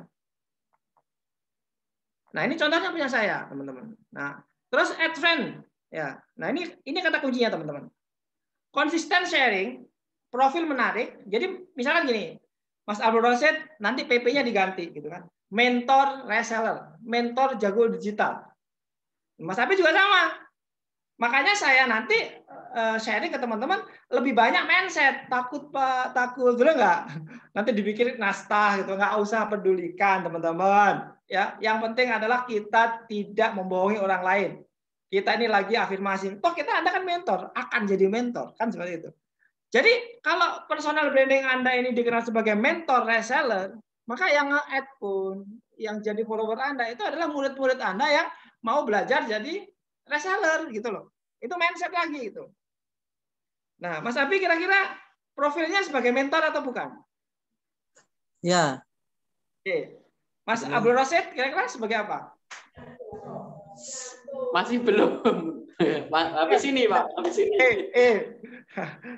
Nah, ini contohnya punya saya teman-teman. Nah, terus add friend ya. Nah, ini kata kuncinya teman-teman. Konsisten sharing, profil menarik. Jadi misalkan gini, Mas Abdul Rosid nanti PP-nya diganti gitu kan. Mentor reseller, mentor jago digital. Mas Abi juga sama. Makanya saya nanti sharing ke teman-teman lebih banyak mindset, takut Pak, takut dulu nggak? Nanti dipikirin nastah gitu, nggak usah pedulikan teman-teman. Ya, yang penting adalah kita tidak membohongi orang lain. Kita ini lagi afirmasi. Toh kita Anda kan mentor, akan jadi mentor kan seperti itu. Jadi kalau personal branding Anda ini dikenal sebagai mentor reseller, maka yang nge-add pun, yang jadi follower Anda itu adalah murid-murid Anda yang mau belajar jadi reseller gitu loh. Itu mindset lagi itu. Nah, Mas Abi kira-kira profilnya sebagai mentor atau bukan? Ya. Oke. Mas Abdul Rosid kira-kira sebagai apa? Masih belum. Habis ini, Pak. Habis ini.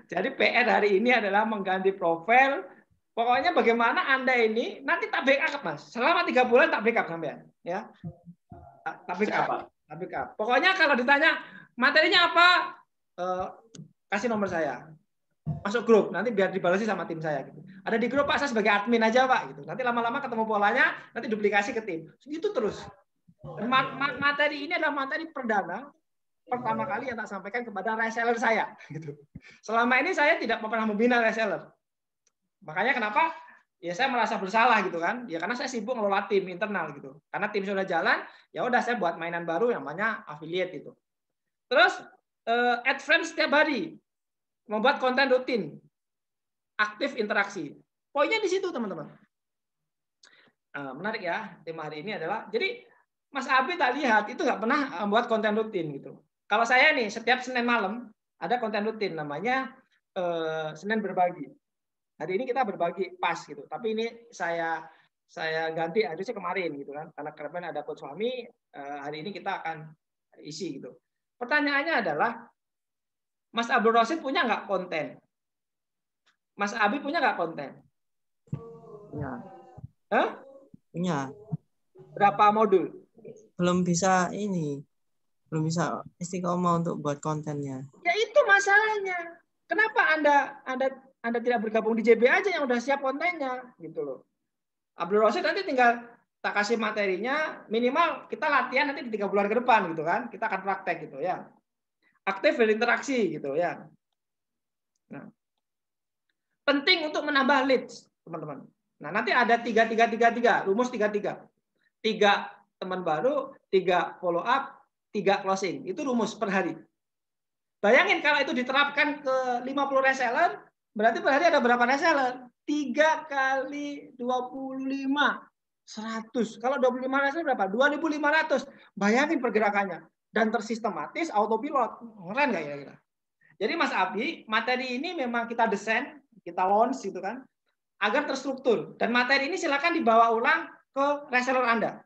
Jadi PR hari ini adalah mengganti profil. Pokoknya bagaimana Anda ini nanti tak backup, Mas. Selama 3 bulan tak backup sampean, ya. Tak backup. Tak backup. Pokoknya kalau ditanya materinya apa, kasih nomor saya. Masuk grup, nanti biar dibalasi sama tim saya gitu. Ada di grup Pak, saya sebagai admin aja Pak gitu. Nanti lama-lama ketemu polanya, nanti duplikasi ke tim. Gitu terus. Materi ini adalah materi perdana pertama kali yang tak sampaikan kepada reseller saya gitu. Selama ini saya tidak pernah membina reseller. Makanya kenapa? Ya saya merasa bersalah gitu kan. Ya karena saya sibuk ngelola tim internal gitu. Karena tim sudah jalan, ya udah saya buat mainan baru yang namanya affiliate itu. Terus add friends setiap hari. Membuat konten rutin. Aktif interaksi. Poinnya di situ teman-teman. Menarik ya, tema hari ini adalah jadi Mas Abi tak lihat itu nggak pernah membuat konten rutin gitu. Kalau saya nih setiap Senin malam ada konten rutin namanya Senin berbagi. Hari ini kita berbagi pas gitu. Tapi ini saya ganti harusnya kemarin gitu kan. Karena kemarin ada coach Fahmi, hari ini kita akan isi gitu. Pertanyaannya adalah, Mas Abdul Rosid punya nggak konten? Mas Abi punya nggak konten? Punya. Hah? Punya. Berapa modul? Belum bisa istiqomah untuk buat kontennya. Ya itu masalahnya. Kenapa Anda tidak bergabung di JB aja yang udah siap kontennya gitu loh. Abdul Rosid nanti tinggal tak kasih materinya, minimal kita latihan nanti di 3 bulan ke depan gitu kan. Kita akan praktek gitu ya. Aktif berinteraksi gitu ya. Nah, penting untuk menambah leads, teman-teman. Nah, nanti ada 3, rumus 3. 3 teman baru, 3 follow up, 3 closing. Itu rumus per hari. Bayangin kalau itu diterapkan ke 50 reseller, berarti per hari ada berapa reseller? 3 kali 25, 100. Kalau 25 reseller berapa? 2.500. Bayangin pergerakannya. Dan tersistematis, autopilot. Keren nggak kira-kira? Jadi Mas Abi, materi ini memang kita desain, kita launch gitu kan, agar terstruktur. Dan materi ini silakan dibawa ulang ke reseller Anda.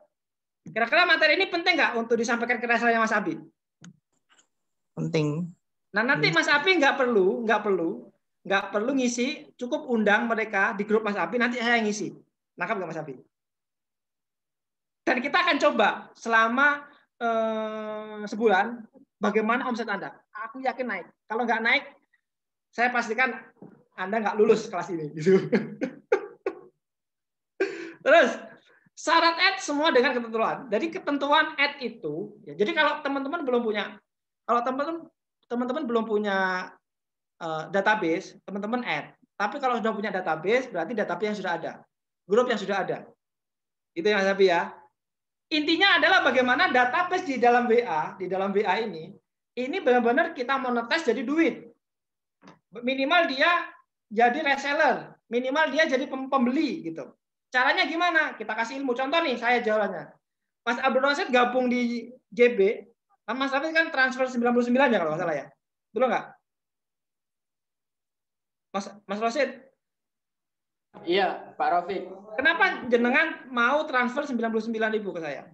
Kira-kira materi ini penting nggak untuk disampaikan ke resellernya Mas Abi? Penting. Nah nanti Mas Abi nggak perlu ngisi, cukup undang mereka di grup Mas Abi, nanti saya yang ngisi. Nangkap nggak Mas Abi? Dan kita akan coba selama sebulan bagaimana omset Anda. Aku yakin naik. Kalau nggak naik, saya pastikan Anda nggak lulus kelas ini. Gitu. Terus syarat add semua dengan ketentuan. Jadi ketentuan add itu, ya, jadi kalau teman-teman belum punya, database, teman-teman add. Tapi kalau sudah punya database, berarti database yang sudah ada, grup yang sudah ada. Itu yang saya ya. Intinya adalah bagaimana database di dalam WA ini benar-benar kita monetis jadi duit. Minimal dia jadi reseller, minimal dia jadi pembeli gitu. Caranya gimana? Kita kasih ilmu. Contoh nih, saya jalannya. Mas Abdul Rosid gabung di JB, Mas Rosid kan transfer 99 ya kalau nggak salah ya. Betul nggak? Mas Rosid? Iya, Pak Rafiq. Kenapa jenengan mau transfer 99.000 ke saya?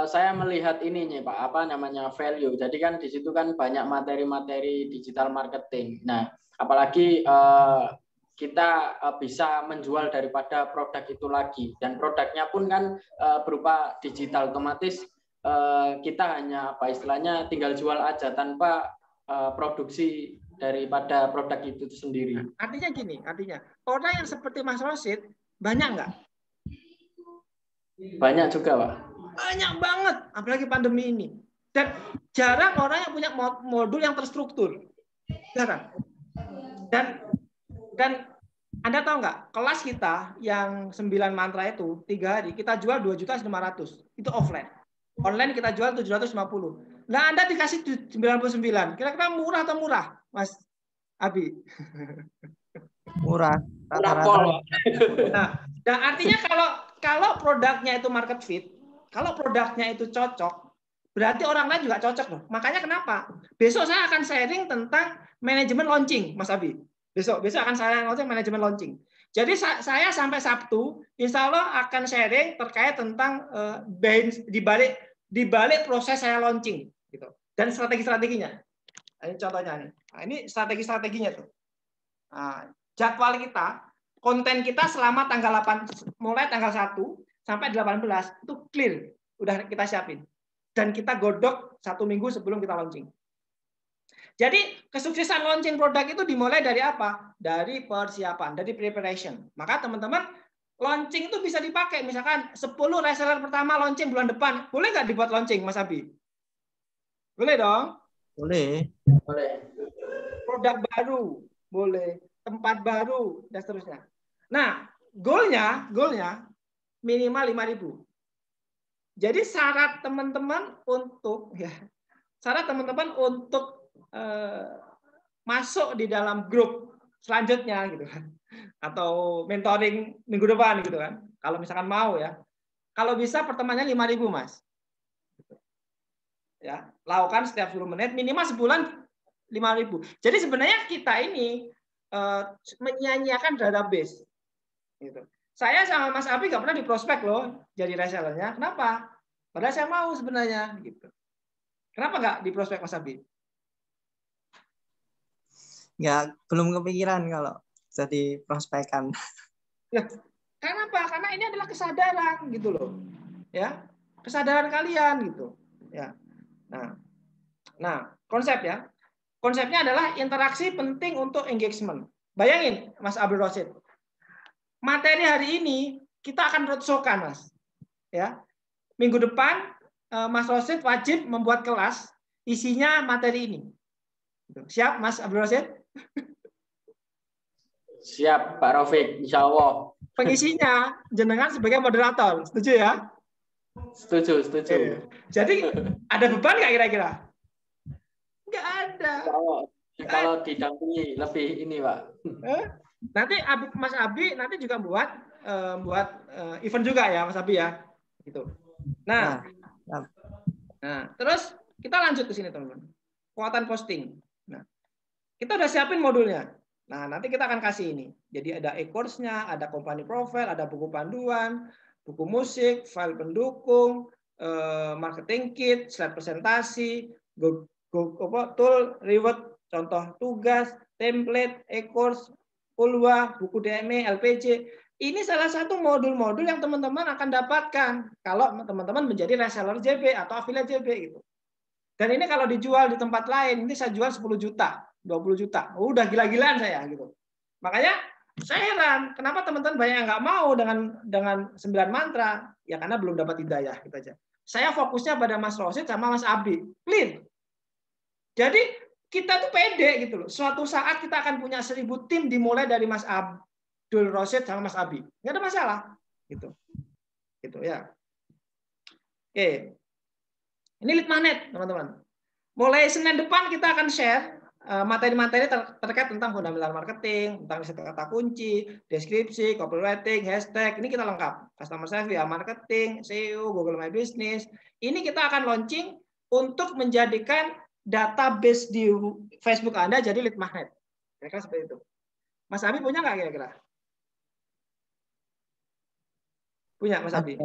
Saya melihat ini nih Pak, apa namanya value. Jadi kan di situ kan banyak materi-materi digital marketing. Nah, apalagi kita bisa menjual daripada produk itu lagi, dan produknya pun kan berupa digital, otomatis kita hanya apa istilahnya tinggal jual aja tanpa produksi daripada produk itu sendiri. Artinya gini, orang yang seperti Mas Rosid banyak nggak? Banyak juga Pak. Banyak banget, apalagi pandemi ini. Dan jarang orang yang punya modul yang terstruktur. Jarang. Dan Anda tahu nggak, kelas kita yang 9 mantra itu 3 hari kita jual 2.500.000. Itu offline. Online kita jual 750. Nah, Anda dikasih 99. Kira-kira murah atau murah, Mas Abi? Murah. Nah, artinya kalau produknya itu market fit, kalau produknya itu cocok, berarti orang lain juga cocok loh. Makanya kenapa? Besok saya akan sharing tentang manajemen launching, Mas Abi. Besok akan saya manajemen launching. Jadi saya sampai Sabtu, insya Allah akan sharing terkait tentang di balik proses saya launching, gitu. Dan strategi-strateginya. Ini contohnya nih. Nah, ini strategi-strateginya tuh. Nah, jadwal kita, konten kita selama tanggal 8, mulai tanggal 1 sampai 18 itu clear, udah kita siapin. Dan kita godok 1 minggu sebelum kita launching. Jadi kesuksesan launching produk itu dimulai dari apa? Dari persiapan, dari preparation. Maka teman-teman, launching itu bisa dipakai. Misalkan 10 reseller pertama launching bulan depan, boleh nggak dibuat launching, Mas Abi? Boleh dong? Boleh. Produk baru, boleh. Tempat baru, dan seterusnya. Nah, goalnya minimal 5.000. Jadi syarat teman-teman untuk masuk di dalam grup selanjutnya gitu kan, atau mentoring minggu depan gitu kan, kalau misalkan mau ya, kalau bisa pertemuannya 5.000 Mas, ya lakukan setiap 10 menit minimal sebulan 5.000. Jadi sebenarnya kita ini menyanyiakan database. Gitu. Saya sama Mas Abi nggak pernah di prospek loh jadi resellernya. Kenapa? Padahal saya mau sebenarnya. Gitu. Kenapa nggak di prospek Mas Abi? Ya, belum kepikiran kalau jadi prospekan. Ya, karena apa? Karena ini adalah kesadaran gitu loh. Ya, kesadaran kalian gitu. Ya. Nah, konsep ya. Konsepnya adalah interaksi penting untuk engagement. Bayangin, Mas Abdul Rosid. Materi hari ini kita akan roadshow-kan, Mas. Ya. Minggu depan Mas Rosid wajib membuat kelas isinya materi ini. Siap, Mas Abdul Rosid? Siap, Pak Rafiq, insya Allah. Pengisinya jenengan sebagai moderator, setuju ya? Setuju, setuju. Jadi ada beban nggak kira-kira? Nggak ada. Kalau didampingi lebih ini, Pak. Nanti Mas Abi nanti juga buat event juga ya, Mas Abi ya, gitu. Nah, terus kita lanjut ke sini teman-teman. Kekuatan posting. Nah, kita udah siapin modulnya. Nah, nanti kita akan kasih ini. Jadi ada e-course-nya, ada company profile, ada buku panduan, buku musik, file pendukung, marketing kit, slide presentasi, tool, reward, contoh tugas, template, e-course, Ulwa, buku DME, LPC. Ini salah satu modul-modul yang teman-teman akan dapatkan kalau teman-teman menjadi reseller JB atau affiliate JB gitu. Dan ini kalau dijual di tempat lain, ini saya jual 10 juta, 20 juta. Udah gila-gilaan saya gitu. Makanya saya heran, kenapa teman-teman banyak yang nggak mau dengan 9 mantra? Ya karena belum dapat hidayah gitu aja. Saya fokusnya pada Mas Rosid sama Mas Abi. Clean. Jadi kita tuh pede gitu loh. Suatu saat kita akan punya 1000 tim dimulai dari Mas Abdul Rosid sama Mas Abi. Nggak ada masalah. Gitu ya. Oke. Ini lead magnet, teman-teman. Mulai Senin depan kita akan share materi-materi terkait tentang fundamental marketing, tentang kata kunci, deskripsi, copywriting, hashtag. Ini kita lengkap. Customer service, marketing, SEO, Google My Business. Ini kita akan launching untuk menjadikan database di Facebook Anda jadi lead magnet. Kira-kira seperti itu. Mas Abi punya nggak kira-kira? Punya Mas Abi?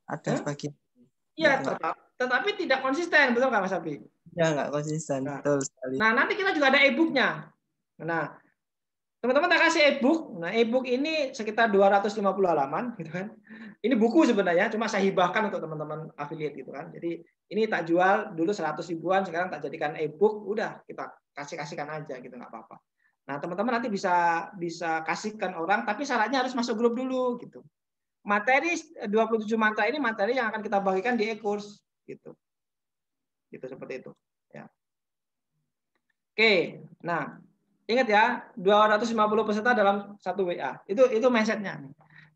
Ada sebagian. Iya, tetapi tidak konsisten, betul nggak Mas Abi? Ya, nggak konsisten, betul sekali. Nah, nanti kita juga ada e-booknya. Nah, teman-teman tak kasih e-book. Nah, e-book ini sekitar 250 halaman, gitu kan. Ini buku sebenarnya, cuma saya hibahkan untuk teman-teman affiliate, gitu kan. Jadi ini tak jual dulu 100 ribuan, sekarang tak jadikan e-book, udah kita kasihkan aja, gitu nggak apa-apa. Nah, teman-teman nanti bisa kasihkan orang, tapi syaratnya harus masuk grup dulu, gitu. Materi 27 mantra ini materi yang akan kita bagikan di e-course gitu. Gitu seperti itu, ya. Oke. Nah, ingat ya, 250 peserta dalam satu WA. Itu mindset-nya.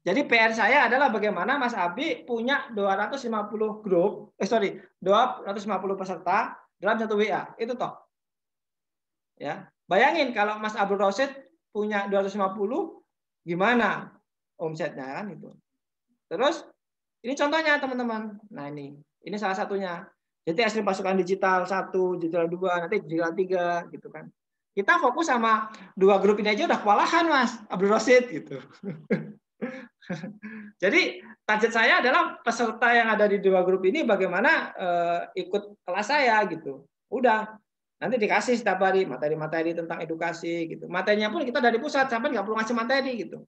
Jadi PR saya adalah bagaimana Mas Abi punya 250 grup, 250 peserta dalam satu WA. Itu toh. Ya. Bayangin kalau Mas Abdul Rosid punya 250 gimana omsetnya kan itu. Terus ini contohnya teman-teman. Nah ini salah satunya. Jadi asli pasukan digital 1, digital 2, nanti digital 3 gitu kan. Kita fokus sama 2 grup ini aja udah kewalahan Mas Abdul Rosid gitu. Jadi target saya adalah peserta yang ada di 2 grup ini bagaimana ikut kelas saya gitu. Udah nanti dikasih setiap hari materi-materi tentang edukasi gitu. Materinya pun kita dari pusat sampai nggak perlu ngasih materi gitu.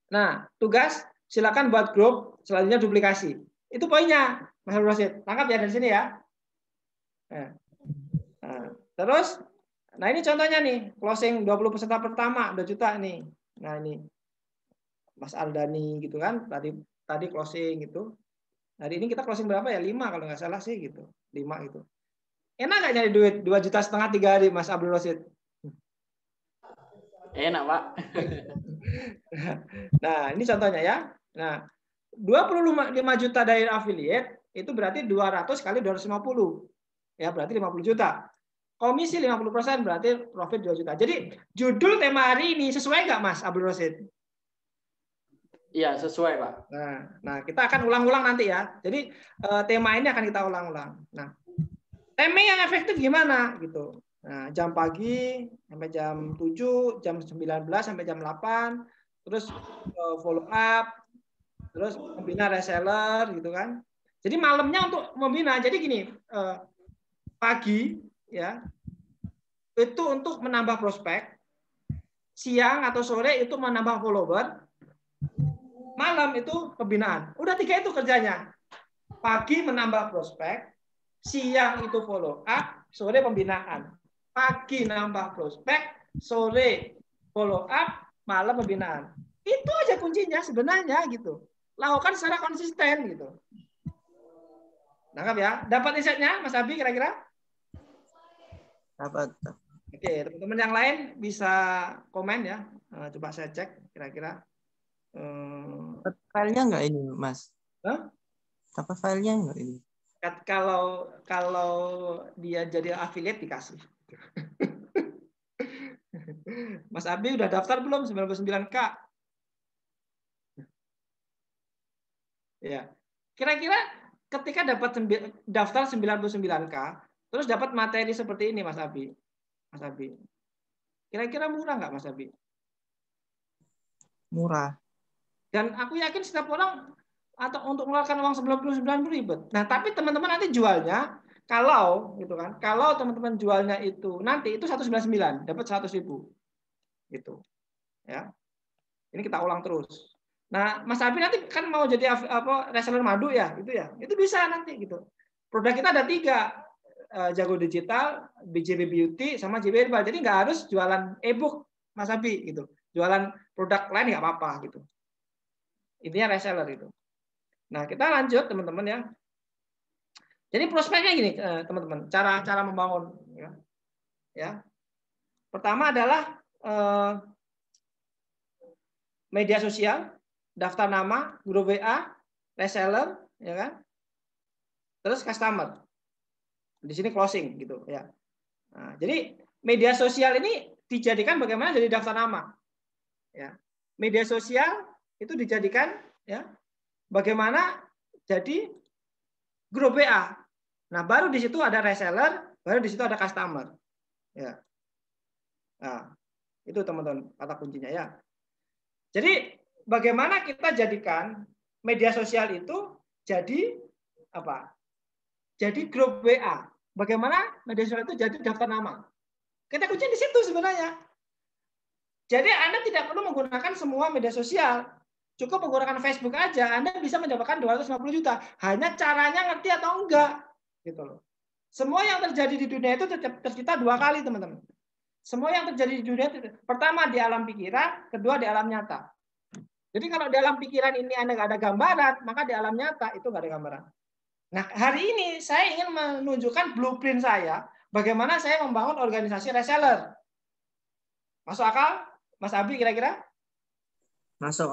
Nah, tugas silakan buat grup, selanjutnya duplikasi. Itu poinnya, Mas Rosid. Tangkap ya dari sini ya. Nah, terus, nah ini contohnya nih, closing 20 peserta pertama, 2 juta nih. Nah ini, Mas Aldani gitu kan, tadi closing gitu. Hari ini kita closing berapa ya? 5 kalau nggak salah sih gitu. 5 gitu. Enak nggak nyari duit 2,5 juta 3 hari, Mas Abdul Rosid? Enak, Pak. Nah, ini contohnya ya. Nah, 25 juta dari affiliate itu berarti 200 kali 250. Ya, berarti 50 juta. Komisi 50% berarti profit 2 juta. Jadi, judul tema hari ini sesuai nggak, Mas Abdul Rosid? Iya, sesuai, Pak. Nah, kita akan ulang-ulang nanti ya. Jadi, tema ini akan kita ulang-ulang. Nah, Timing yang efektif gimana gitu. Nah, jam pagi sampai jam 7, jam 19 sampai jam 8, terus follow up, terus membina reseller gitu kan. Jadi malamnya untuk membina. Jadi gini, pagi ya itu untuk menambah prospek, siang atau sore itu menambah follower, malam itu pembinaan. Udah 3 itu kerjanya. Pagi menambah prospek, siang itu follow up, sore pembinaan. Pagi nambah prospek, sore follow up, malam pembinaan. Itu aja kuncinya sebenarnya gitu. Lakukan secara konsisten gitu. Nangkap ya? Dapat insight-nya Mas Abi kira-kira? Dapat. Oke, teman-teman yang lain bisa komen ya. Coba saya cek kira-kira. Dapat filenya nggak ini, Mas? Hah? Dapat filenya nggak ini? Kalau dia jadi affiliate dikasih. Mas Abi udah daftar belum 99K? Ya. Kira-kira ketika dapat daftar 99K, terus dapat materi seperti ini Mas Abi. Mas Abi. Kira-kira murah nggak Mas Abi? Murah. Dan aku yakin setiap orang atau untuk mengeluarkan uang 99 ribet. Nah, tapi teman-teman nanti jualnya kalau gitu kan, kalau teman-teman jualnya itu nanti itu 199 dapat 100.000 gitu. Ya. Ini kita ulang terus. Nah, Mas Abi nanti kan mau jadi reseller madu ya, itu ya. Itu bisa nanti gitu. Produk kita ada 3, Jago Digital, BJB Beauty, sama JB Herbal. Jadi nggak harus jualan e-book Mas Abi gitu. Jualan produk lain nggak apa-apa gitu. Intinya reseller itu. Nah, kita lanjut teman-teman ya. Jadi prospeknya gini teman-teman, cara membangun ya. Ya. Pertama adalah media sosial, daftar nama, grup WA, reseller, ya kan? Terus customer. Di sini closing gitu ya. Nah, jadi media sosial ini dijadikan bagaimana jadi daftar nama. Ya. Media sosial itu dijadikan ya bagaimana jadi grup WA. Nah, baru di situ ada reseller, baru di situ ada customer. Ya. Nah, itu teman-teman kata kuncinya ya. Jadi bagaimana kita jadikan media sosial itu jadi apa? Jadi grup WA. Bagaimana media sosial itu jadi daftar nama. Kita kunci di situ sebenarnya. Jadi Anda tidak perlu menggunakan semua media sosial. Cukup menggunakan Facebook aja, Anda bisa mendapatkan 250 juta. Hanya caranya ngerti atau enggak. Gitu loh. Semua yang terjadi di dunia itu tercipta 2 kali, teman-teman. Semua yang terjadi di dunia itu, pertama di alam pikiran, kedua di alam nyata. Jadi kalau di alam pikiran ini Anda nggak ada gambaran, maka di alam nyata itu nggak ada gambaran. Nah, hari ini saya ingin menunjukkan blueprint saya, bagaimana saya membangun organisasi reseller. Masuk akal, Mas Abi kira-kira? Masuk.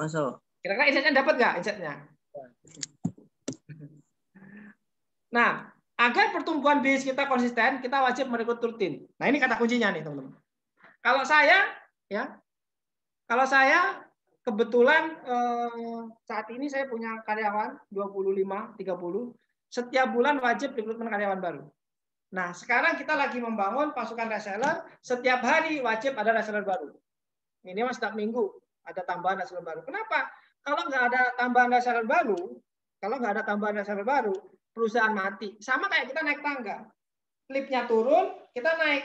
Kira-kira insight-nya dapat nggak insight-nya? Nah, agar pertumbuhan bisnis kita konsisten, kita wajib merekrut rutin. Nah, ini kata kuncinya nih, teman-teman. Kalau saya kebetulan saat ini saya punya karyawan 25, 30. Setiap bulan wajib rekrutmen karyawan baru. Nah, sekarang kita lagi membangun pasukan reseller. Setiap hari wajib ada reseller baru. Minimal setiap minggu ada tambahan reseller baru. Kenapa? Kalau nggak ada tambahan reseller baru, perusahaan mati. Sama kayak kita naik tangga. Liftnya turun, kita naik.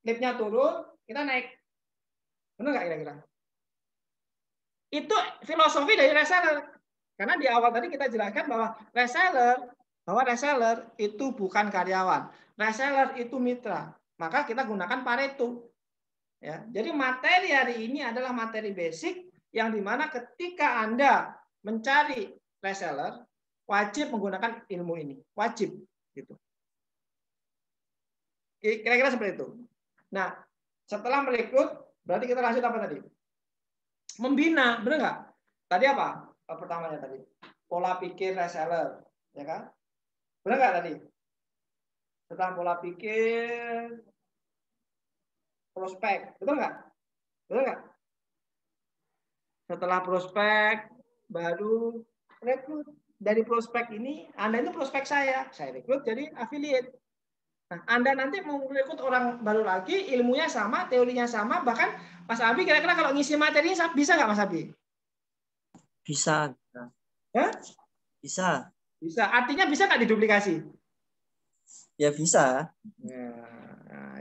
Liftnya turun, kita naik. Benar nggak kira-kira? Itu filosofi dari reseller. Karena di awal tadi kita jelaskan bahwa reseller itu bukan karyawan. Reseller itu mitra. Maka kita gunakan Pareto. Ya, jadi materi hari ini adalah materi basic yang dimana ketika Anda mencari reseller, wajib menggunakan ilmu ini. Wajib. Gitu. Kira-kira seperti itu. Nah, setelah merekrut, berarti kita lanjut apa tadi? Membina, benar nggak? Tadi apa? Pertamanya tadi. Pola pikir reseller. Ya kan? Benar nggak tadi? Setelah pola pikir prospek, betul nggak? Betul nggak? Setelah prospek, baru rekrut. Dari prospek ini, Anda itu prospek saya rekrut jadi affiliate. Nah, Anda nanti mau merekrut orang baru lagi, ilmunya sama, teorinya sama, bahkan Mas Abi kira-kira kalau ngisi materinya bisa nggak Mas Abi? Bisa. Ya? Bisa. Bisa. Artinya bisa nggak diduplikasi? Ya bisa.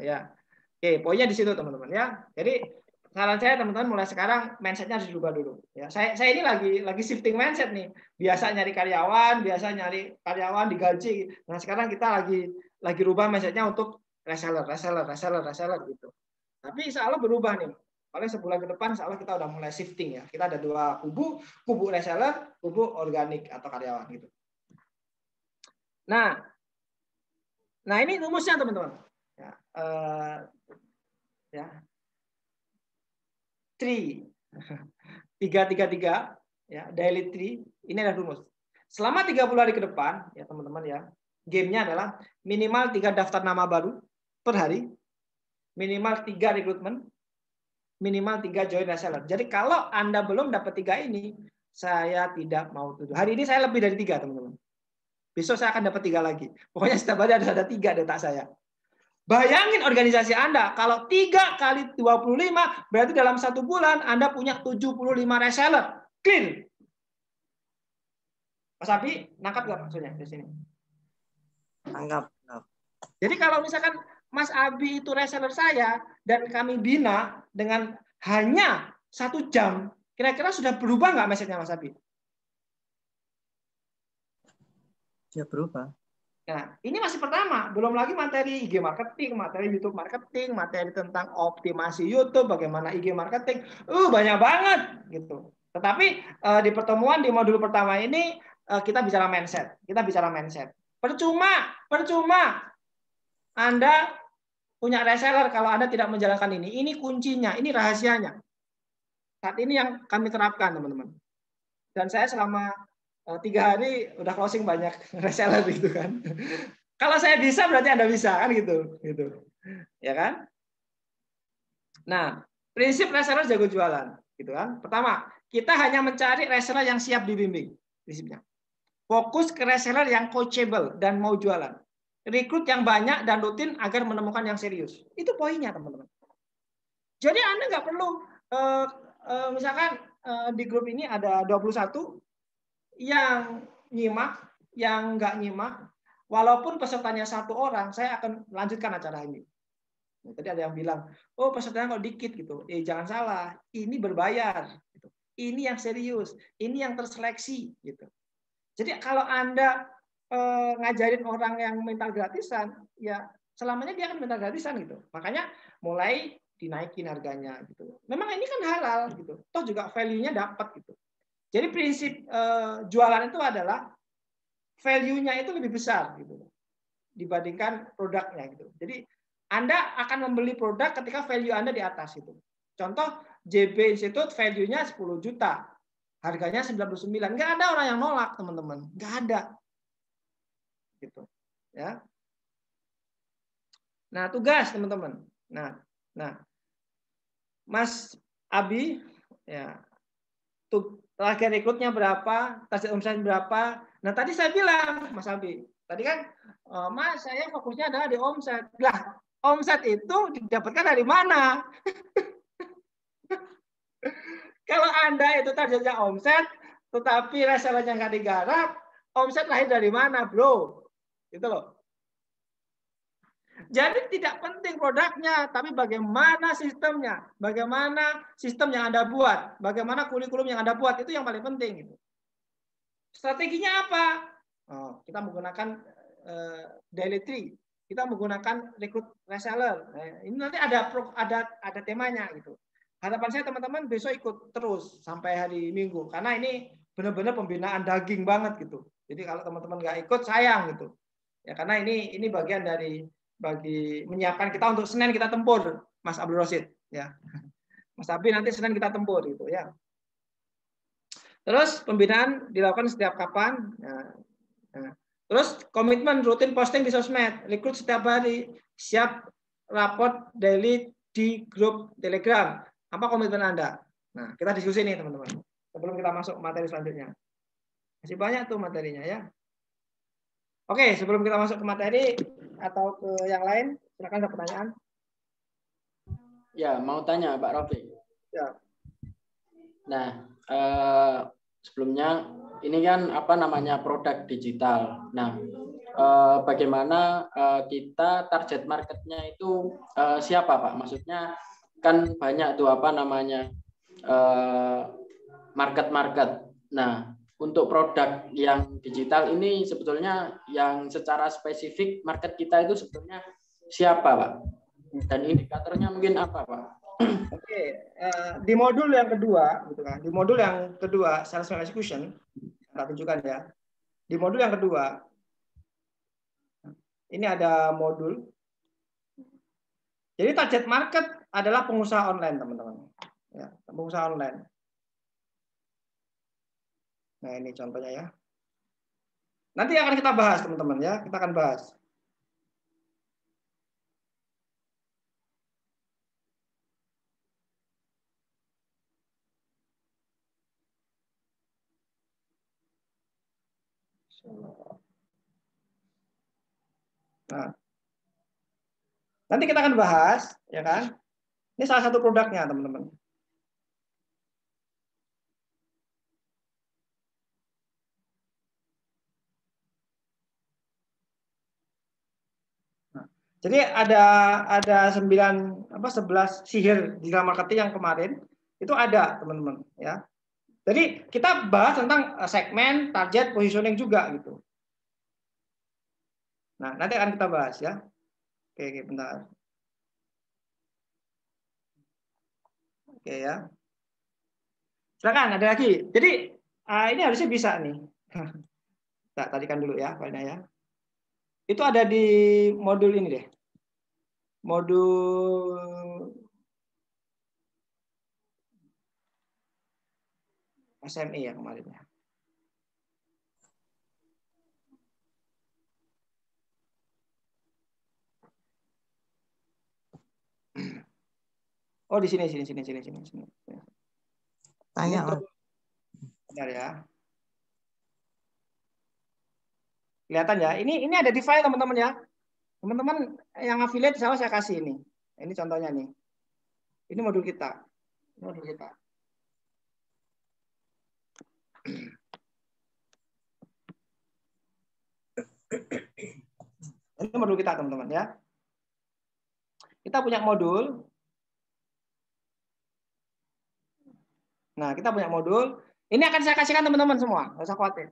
Ya. Oke, poinnya di situ teman-teman ya. Jadi saran saya teman-teman mulai sekarang mindsetnya harus dirubah dulu. Ya, saya ini lagi shifting mindset nih. Biasa nyari karyawan digaji. Nah sekarang kita lagi rubah mindsetnya untuk reseller gitu. Tapi insya Allah berubah nih. Paling sebulan ke depan insya Allah kita udah mulai shifting ya. Kita ada dua kubu reseller, kubu organik atau karyawan gitu. Nah ini rumusnya teman-teman. Ya. 3 ya, daily tree ini adalah rumus. Selama 30 hari ke depan ya teman-teman ya, gamenya adalah minimal 3 daftar nama baru per hari, minimal 3 rekrutmen, minimal 3 join reseller. Jadi kalau Anda belum dapat 3 ini, saya tidak mau tuduh. Hari ini saya lebih dari 3 teman-teman. Besok saya akan dapat 3 lagi. Pokoknya setiap hari ada 3 data saya. Bayangin organisasi Anda, kalau 3 kali 25, berarti dalam 1 bulan Anda punya 75 reseller. Clear. Mas Abi, nangkap nggak maksudnya di sini? Nangkap. Jadi kalau misalkan Mas Abi itu reseller saya, dan kami bina dengan hanya 1 jam, kira-kira sudah berubah nggak message-nya Mas Abi? Dia berubah. Nah, ini masih pertama, belum lagi materi IG marketing, materi YouTube marketing, materi tentang optimasi YouTube, bagaimana IG marketing, banyak banget gitu. Tetapi di pertemuan di modul pertama ini kita bicara mindset, Percuma Anda punya reseller kalau Anda tidak menjalankan ini. Ini kuncinya, ini rahasianya. Saat ini yang kami terapkan teman-teman. Dan saya selama 3 hari udah closing banyak reseller gitu kan. Kalau saya bisa berarti Anda bisa kan gitu. Ya kan? Nah, prinsip reseller jago jualan gitu kan. Pertama, kita hanya mencari reseller yang siap dibimbing prinsipnya. Fokus ke reseller yang coachable dan mau jualan. Rekrut yang banyak dan rutin agar menemukan yang serius. Itu poinnya teman-teman. Jadi Anda nggak perlu misalkan di grup ini ada 21 yang nyimak, yang nggak nyimak, walaupun pesertanya 1 orang, saya akan lanjutkan acara ini. Nah, tadi ada yang bilang, oh pesertanya kok dikit gitu. Jangan salah, ini berbayar. Gitu. Ini yang serius, ini yang terseleksi. Gitu. Jadi kalau Anda ngajarin orang yang mental gratisan, ya selamanya dia akan mental gratisan gitu. Makanya mulai dinaikin harganya gitu. Memang ini kan halal gitu. Toh juga value-nya dapat gitu. Jadi prinsip jualan itu adalah value-nya itu lebih besar gitu dibandingkan produknya gitu. Jadi Anda akan membeli produk ketika value Anda di atas itu. Contoh JB Institute value-nya 10 juta. Harganya 99. Enggak ada orang yang nolak, teman-teman. Enggak ada. Gitu. Ya. Nah, tugas teman-teman. Nah, Mas Abi ya target rekrutnya berapa, target omset berapa. Nah tadi saya bilang, Mas Abi, tadi kan, Mas saya fokusnya adalah di omset. Lah, omset itu didapatkan dari mana? Kalau Anda itu targetnya omset, tetapi resellernya nggak digarap, omset lahir dari mana, bro? Gitu loh. Jadi tidak penting produknya, tapi bagaimana sistemnya, bagaimana sistem yang Anda buat, bagaimana kurikulum yang Anda buat, itu yang paling penting. Gitu. Strateginya apa? Kita menggunakan daily tree, kita menggunakan rekrut reseller. Ini nanti ada temanya gitu. Harapan saya teman-teman besok ikut terus sampai hari Minggu, karena ini benar-benar pembinaan daging banget gitu. Jadi kalau teman-teman nggak ikut sayang gitu. Ya karena ini bagian dari menyiapkan kita untuk Senin kita tempur, Mas Abdul Rosid, ya. Mas Abi nanti Senin kita tempur gitu ya. Terus pembinaan dilakukan setiap kapan? Terus komitmen rutin posting di sosmed, rekrut setiap hari, siap raport daily di grup Telegram. Apa komitmen Anda? Nah, kita diskusi nih teman-teman. Sebelum kita masuk materi selanjutnya. Masih banyak tuh materinya ya. Oke, sebelum kita masuk ke materi, atau ke yang lain? Silakan ada pertanyaan. Ya, mau tanya Pak Rofi. Ya. Nah, sebelumnya ini kan apa namanya produk digital. Nah, bagaimana kita target marketnya itu siapa Pak? Maksudnya kan banyak tuh apa namanya market-market. Nah, untuk produk yang digital ini sebetulnya yang secara spesifik market kita itu sebetulnya siapa Pak? Dan indikatornya mungkin apa Pak? Oke, di modul yang kedua, gitu kan? Di modul yang kedua, sales and execution, tak tunjukkan ya. Di modul yang kedua, ini ada modul. Jadi target market adalah pengusaha online, teman-teman. Ya, pengusaha online. Nah, ini contohnya ya. Nanti akan kita bahas, teman-teman ya. Kita akan bahas. Nah, nanti kita akan bahas, ya kan? Ini salah satu produknya, teman-teman. Nah, jadi ada 11 sihir digital marketing yang kemarin itu ada, teman-teman, ya. Jadi kita bahas tentang segmen, target, positioning juga gitu. Nah, nanti akan kita bahas ya. Oke, bentar. Oke ya. Silakan, ada lagi. Jadi ini harusnya bisa nih. Nah, tadikan dulu ya, filenya ya. Itu ada di modul ini deh. Modul SME ya kemarin ya. Oh, di sini. Tanya, Mas. Bentar ya. Kelihatan ya. Ini ada di file, teman-teman ya. Teman-teman yang affiliate saya kasih ini. Ini contohnya nih. Ini modul kita. Ini modul kita, teman-teman ya. Kita punya modul. Nah, kita punya modul. Ini akan saya kasihkan teman-teman semua. Nggak usah khawatir.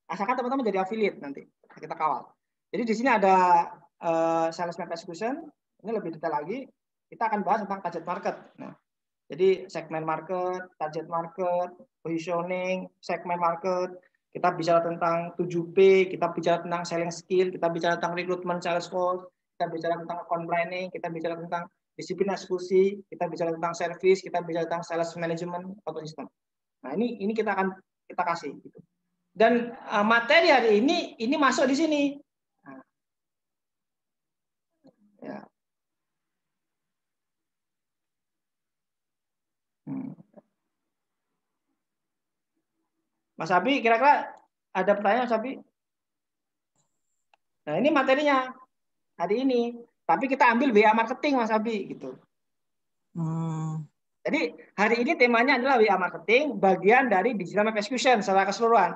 Asalkan teman-teman jadi affiliate nanti. Kita kawal. Jadi di sini ada sales map execution. Ini lebih detail lagi. Kita akan bahas tentang target market. Nah, jadi segmen market, target market, positioning, segmen market. Kita bicara tentang 7P, kita bicara tentang selling skill, kita bicara tentang recruitment sales force, kita bicara tentang account planning, kita bicara tentang disiplin eksekusi, kita bicara tentang service, kita bicara tentang sales management atau sistem. Nah, ini kita akan kita kasih gitu. Dan materi hari ini masuk di sini. Nah, ya. Mas Abi, kira-kira ada pertanyaan, Mas Abi? Nah, ini materinya hari ini. Tapi kita ambil WA marketing, Mas Abi, gitu. Jadi hari ini temanya adalah WA marketing, bagian dari digital map execution secara keseluruhan.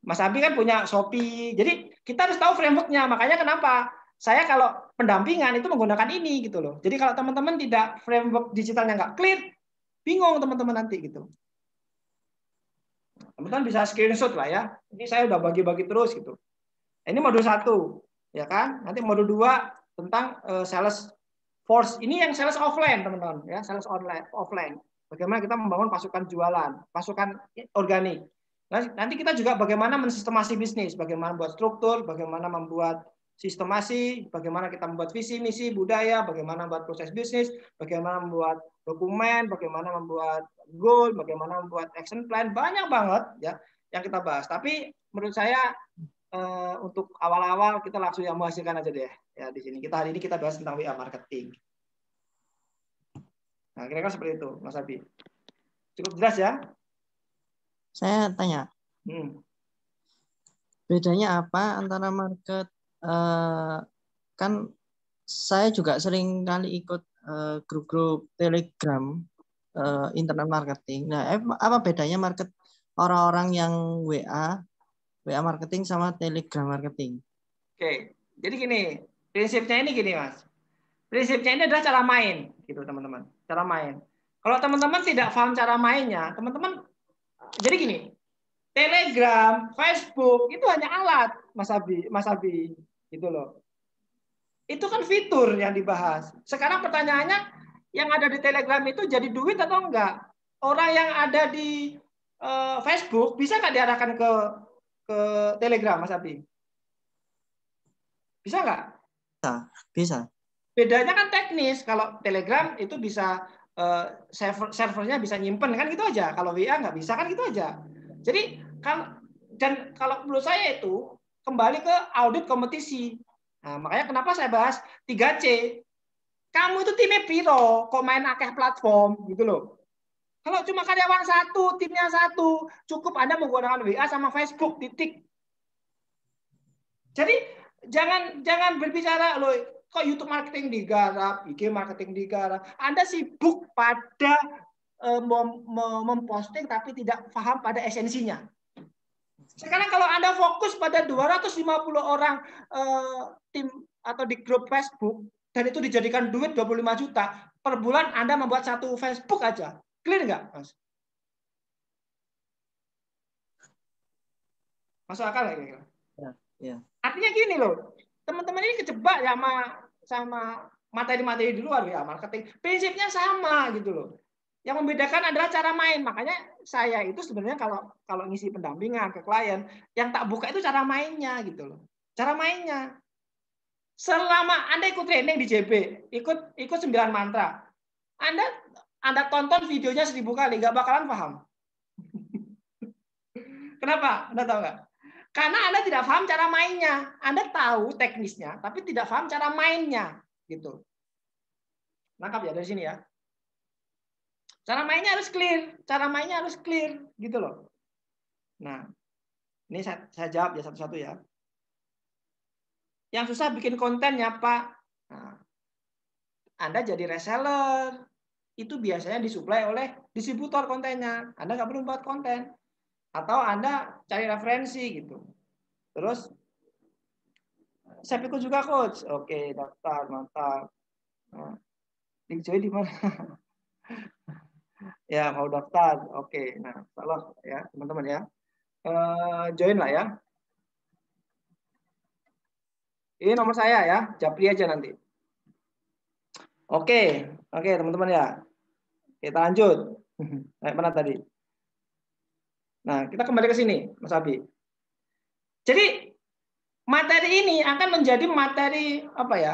Mas Abi kan punya Shopee, jadi kita harus tahu frameworknya. Makanya kenapa saya kalau pendampingan itu menggunakan ini gitu loh. Jadi kalau teman-teman tidak framework digitalnya nggak clear, bingung teman-teman nanti gitu. Teman-teman bisa screenshot lah ya. Ini saya udah bagi-bagi terus gitu. Ini modul 1, ya kan? Nanti modul 2 tentang sales force. Ini yang sales offline, teman-teman, ya, sales offline. Bagaimana kita membangun pasukan jualan, pasukan organik. Nanti kita juga bagaimana mensistemasi bisnis, bagaimana membuat struktur, bagaimana membuat sistemasi, bagaimana kita membuat visi, misi, budaya, bagaimana membuat proses bisnis, bagaimana membuat dokumen, bagaimana membuat goal, bagaimana membuat action plan, banyak banget ya yang kita bahas. Tapi menurut saya untuk awal-awal kita langsung yang menghasilkan aja deh ya di sini. Hari ini kita bahas tentang WA marketing. Nah, kira-kira seperti itu, Mas Abi. Cukup jelas ya? Saya tanya. Bedanya apa antara market kan saya juga sering kali ikut grup-grup Telegram internet marketing. Nah, apa bedanya orang-orang yang WA marketing sama Telegram marketing? Oke, jadi gini, prinsipnya ini gini Mas. Prinsipnya ini adalah cara main, gitu teman-teman. Cara main. Kalau teman-teman tidak paham cara mainnya, teman-teman, jadi gini, Telegram, Facebook itu hanya alat, Mas Abi, gitu loh. Itu kan fitur yang dibahas. Sekarang pertanyaannya, yang ada di Telegram itu jadi duit atau enggak? Orang yang ada di Facebook bisa nggak diarahkan ke Telegram, Mas Abi? Bisa nggak? Bisa. Bedanya kan teknis. Kalau Telegram itu bisa servernya bisa nyimpen kan gitu aja. Kalau WA nggak bisa kan gitu aja. Jadi kalau menurut saya itu kembali ke audit kompetisi. Nah, makanya kenapa saya bahas 3C. Kamu itu timnya piro, kok main akeh platform gitu loh. Kalau cuma karyawan satu, timnya satu, cukup Anda menggunakan WA sama Facebook, titik. Jadi jangan berbicara loh, kok YouTube marketing digarap, IG marketing digarap. Anda sibuk pada memposting tapi tidak paham pada esensinya. Sekarang kalau Anda fokus pada 250 orang tim atau di grup Facebook dan itu dijadikan duit 25 juta per bulan, Anda membuat satu Facebook aja. Clear nggak, Mas? Masuk akal nggak kira-kira? Ya. Artinya gini loh, teman-teman ini kejebak ya sama materi-materi di luar ya marketing. Prinsipnya sama gitu loh. Yang membedakan adalah cara main. Makanya saya itu sebenarnya kalau ngisi pendampingan ke klien, yang tak buka itu cara mainnya gitu loh. Cara mainnya. Selama Anda ikut training di JB, ikut 9 mantra, Anda tonton videonya 1000 kali, nggak bakalan paham. Kenapa? Anda tahu nggak? Karena Anda tidak paham cara mainnya. Anda tahu teknisnya, tapi tidak paham cara mainnya, gitu. Nangkap ya dari sini ya. Cara mainnya harus clear, gitu loh. Nah, ini saya jawab ya satu-satu ya. Yang susah bikin kontennya, Pak. Nah, Anda jadi reseller, itu biasanya disuplai oleh distributor kontennya. Anda nggak perlu buat konten. Atau Anda cari referensi gitu. Terus, saya ikut juga coach. Oke, daftar, mantap. Nah, link join di mana? Ya, mau daftar. Oke, nah, salah ya teman-teman ya. Join lah ya. Ini nomor saya ya, japri aja nanti. Oke, teman-teman ya. Kita lanjut. Mana tadi? Nah, kita kembali ke sini, Mas Abi. Jadi materi ini akan menjadi materi apa ya?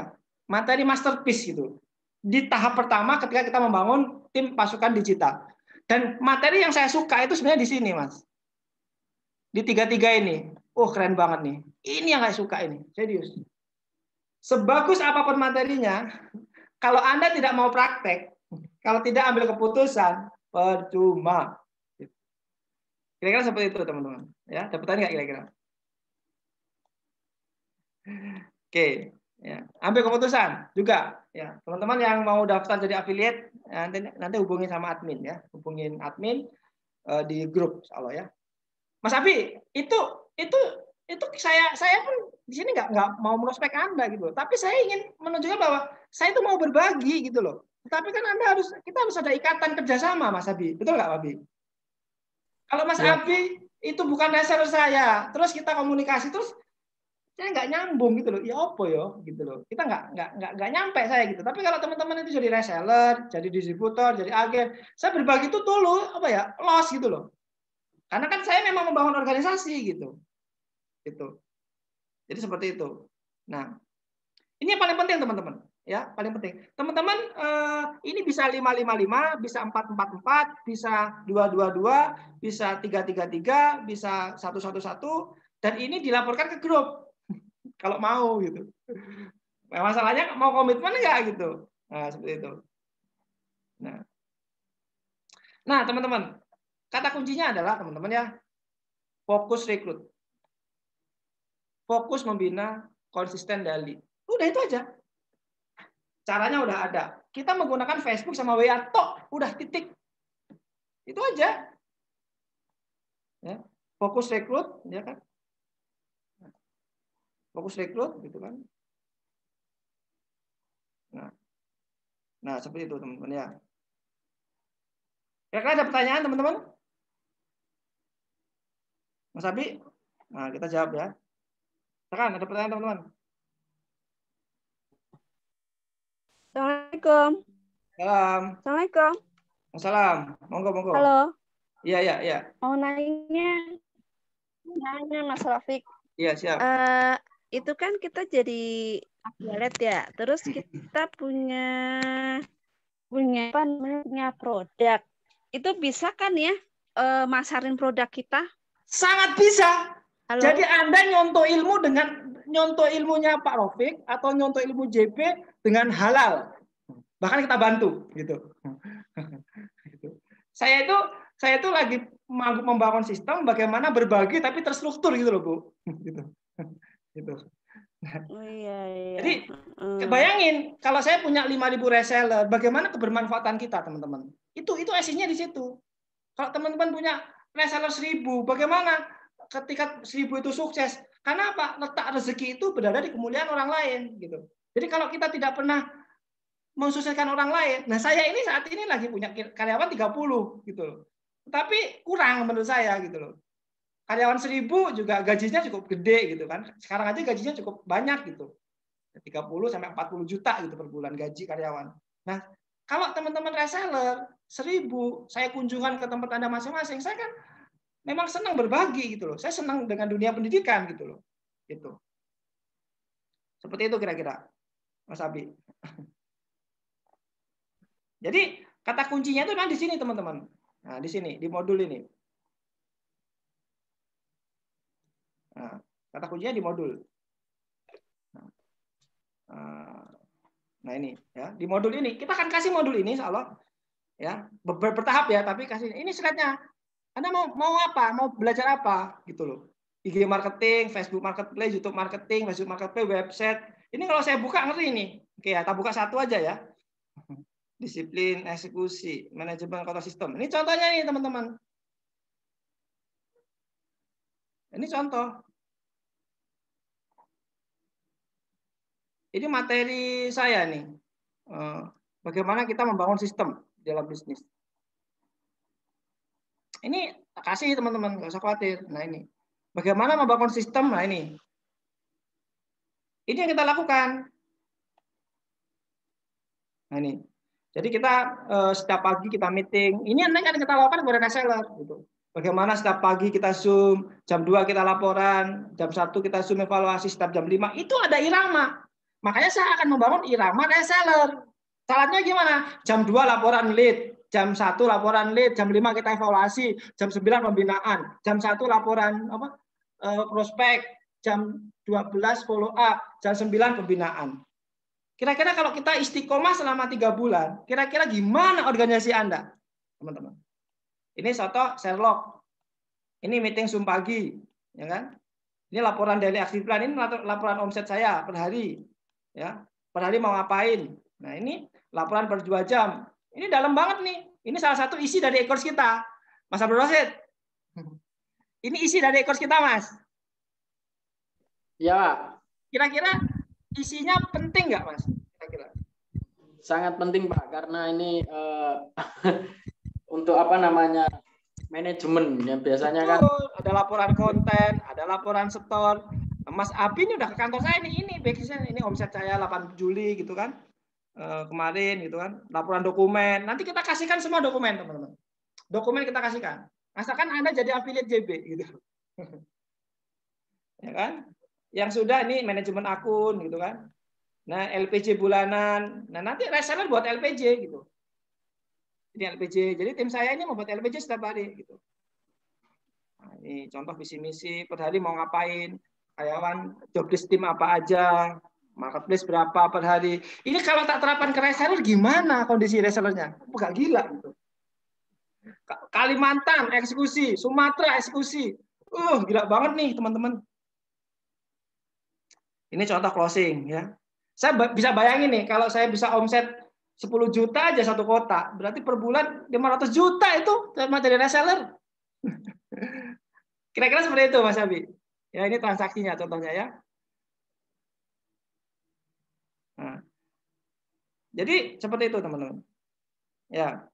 Materi masterpiece gitu. Di tahap pertama ketika kita membangun tim pasukan digital. Dan materi yang saya suka itu sebenarnya di sini, Mas. Di 3-3 ini. Oh, keren banget nih. Ini yang saya suka ini, serius. Sebagus apapun materinya, kalau Anda tidak mau praktek, kalau tidak ambil keputusan, percuma. Kira-kira seperti itu, teman-teman. Ya, dapetan nggak kira-kira? Oke, ya. Ambil keputusan juga. Ya, teman-teman yang mau daftar jadi affiliate, nanti hubungi sama admin ya, hubungin admin di grup, insyaallah ya. Mas Abi, itu saya pun di sini nggak mau merospek Anda gitu, tapi saya ingin menunjukkan bahwa saya itu mau berbagi gitu loh. Tapi kan kita harus ada ikatan kerjasama, Mas Abi, betul nggak, Abi? Kalau Mas Abi itu bukan reseller saya, terus kita komunikasi terus saya nggak nyambung gitu loh, ya apa ya gitu loh. Kita nggak nyampe saya gitu. Tapi kalau teman-teman itu jadi reseller, jadi distributor, jadi agen, saya berbagi itu dulu apa ya, loss gitu loh. Karena kan saya memang membangun organisasi gitu. Jadi seperti itu. Nah, ini yang paling penting teman-teman. Ya, paling penting. Teman-teman ini bisa 5-5-5, bisa 4-4-4, bisa 2-2-2, bisa 3-3-3, bisa 1-1-1, dan ini dilaporkan ke grup kalau mau gitu. Nah, masalahnya mau komitmen enggak gitu. Nah, seperti itu. Nah, teman-teman, kata kuncinya adalah teman-teman ya, fokus rekrut. Fokus membina konsisten daily. Udah itu aja. Caranya udah ada. Kita menggunakan Facebook sama WA tok, udah titik. Itu aja. Ya. Fokus rekrut, ya kan? Fokus rekrut, gitu kan? Nah, seperti itu teman-teman ya. Kira-kira ada pertanyaan teman-teman? Mas Abi? Nah, kita jawab ya. Silakan, ada pertanyaan teman-teman? Assalamualaikum. Salam. Assalamualaikum. Salam. Monggo. Halo. Iya. Mau nanya Mas Rafiq. Iya, siap. Itu kan kita jadi affiliate ya. Terus kita punya produk. Itu bisa kan ya masarin produk kita? Sangat bisa. Halo? Jadi Anda nyontoh ilmunya Pak Rafiq atau nyontoh ilmu JP dengan halal. Bahkan kita bantu gitu. Saya itu lagi membangun sistem bagaimana berbagi tapi terstruktur gitu loh, Bu. Gitu. Oh, iya. Jadi bayangin kalau saya punya 5.000 reseller, bagaimana kebermanfaatan kita, teman-teman? Itu esensinya di situ. Kalau teman-teman punya reseller 1.000, bagaimana ketika 1.000 itu sukses? Karena apa? Letak rezeki itu berada di kemuliaan orang lain, gitu. Jadi kalau kita tidak pernah mensukseskan orang lain, nah saya ini saat ini lagi punya karyawan 30, gitu loh. Tapi kurang menurut saya, gitu loh. Karyawan 1.000 juga gajinya cukup gede gitu kan. Sekarang aja gajinya cukup banyak gitu. 30 sampai 40 juta gitu per bulan gaji karyawan. Nah, kalau teman-teman reseller 1.000, saya kunjungan ke tempat Anda masing-masing, saya kan memang senang berbagi gitu loh. Saya senang dengan dunia pendidikan gitu loh. Gitu. Seperti itu kira-kira, Mas Abi. Jadi kata kuncinya itu di sini teman-teman. Nah, di sini, di modul ini. Nah, kata kuncinya di modul. Nah ini ya, di modul ini kita akan kasih modul ini insya Allah ya, bertahap ya, tapi kasih ini slide-nya. Anda mau apa? Mau belajar apa gitu loh. IG marketing, Facebook marketplace, YouTube marketing, Facebook marketplace, website. Ini kalau saya buka ngeri ini. Oke ya, kita buka satu aja ya. Disiplin, eksekusi, manajemen kota sistem. Ini contohnya nih teman-teman. Ini contoh. Ini materi saya nih. Bagaimana kita membangun sistem dalam bisnis. Ini kasih teman-teman, nggak usah khawatir. Nah ini. Bagaimana membangun sistem? Nah ini. Ini yang kita lakukan. Nah ini. Jadi kita setiap pagi kita meeting. Ini yang akan kita lakukan kepada reseller. Gitu. Bagaimana setiap pagi kita Zoom, jam 2 kita laporan, jam 1 kita Zoom evaluasi, setiap jam 5. Itu ada irama. Makanya saya akan membangun irama reseller. Salatnya gimana? Jam 2 laporan lead, jam 1 laporan lead, jam 5 kita evaluasi, jam 9 pembinaan, jam 1 laporan prospek, jam 12 follow up, jam 9 pembinaan. Kira-kira kalau kita istiqomah selama 3 bulan, kira-kira gimana organisasi Anda? Teman-teman. Ini contoh Sherlock. Ini meeting Zoom pagi, ya kan? Ini laporan daily active plan, ini laporan omset saya per hari. Ya, per hari mau ngapain? Nah, ini laporan per 2 jam. Ini dalam banget nih. Ini salah satu isi dari e-course kita. Mas Abdul Rosid. Ini isi dari e-course kita, Mas. Ya. Kira-kira isinya penting nggak, Mas? Kira-kira. Sangat penting, Pak, karena ini untuk apa namanya manajemen yang biasanya kan ada laporan konten, ada laporan store. Mas Abi ini udah ke kantor saya ini omset saya 8 Juli gitu kan. Kemarin gitu kan, laporan dokumen. Nanti kita kasihkan semua dokumen, teman-teman. Dokumen kita kasihkan. Asalkan Anda jadi affiliate JB gitu. Ya kan? Yang sudah ini manajemen akun gitu kan. Nah, LPJ bulanan. Nah, nanti reseller buat LPJ gitu. Ini LPJ. Jadi tim saya ini membuat LPJ setiap hari gitu. Nah, ini contoh visi misi per hari mau ngapain, karyawan job list tim apa aja, marketplace berapa per hari. Ini kalau tak terapkan ke reseller gimana kondisi resellernya? Enggak gila gitu. Kalimantan eksekusi, Sumatera eksekusi. Gila banget nih teman-teman. Ini contoh closing ya. Saya bisa bayangin nih, kalau saya bisa omset 10 juta aja satu kota, berarti per bulan 500 juta itu materi reseller. Kira-kira seperti itu Mas Abi. Ya, ini transaksinya contohnya ya. Nah, jadi seperti itu teman-teman. Ya,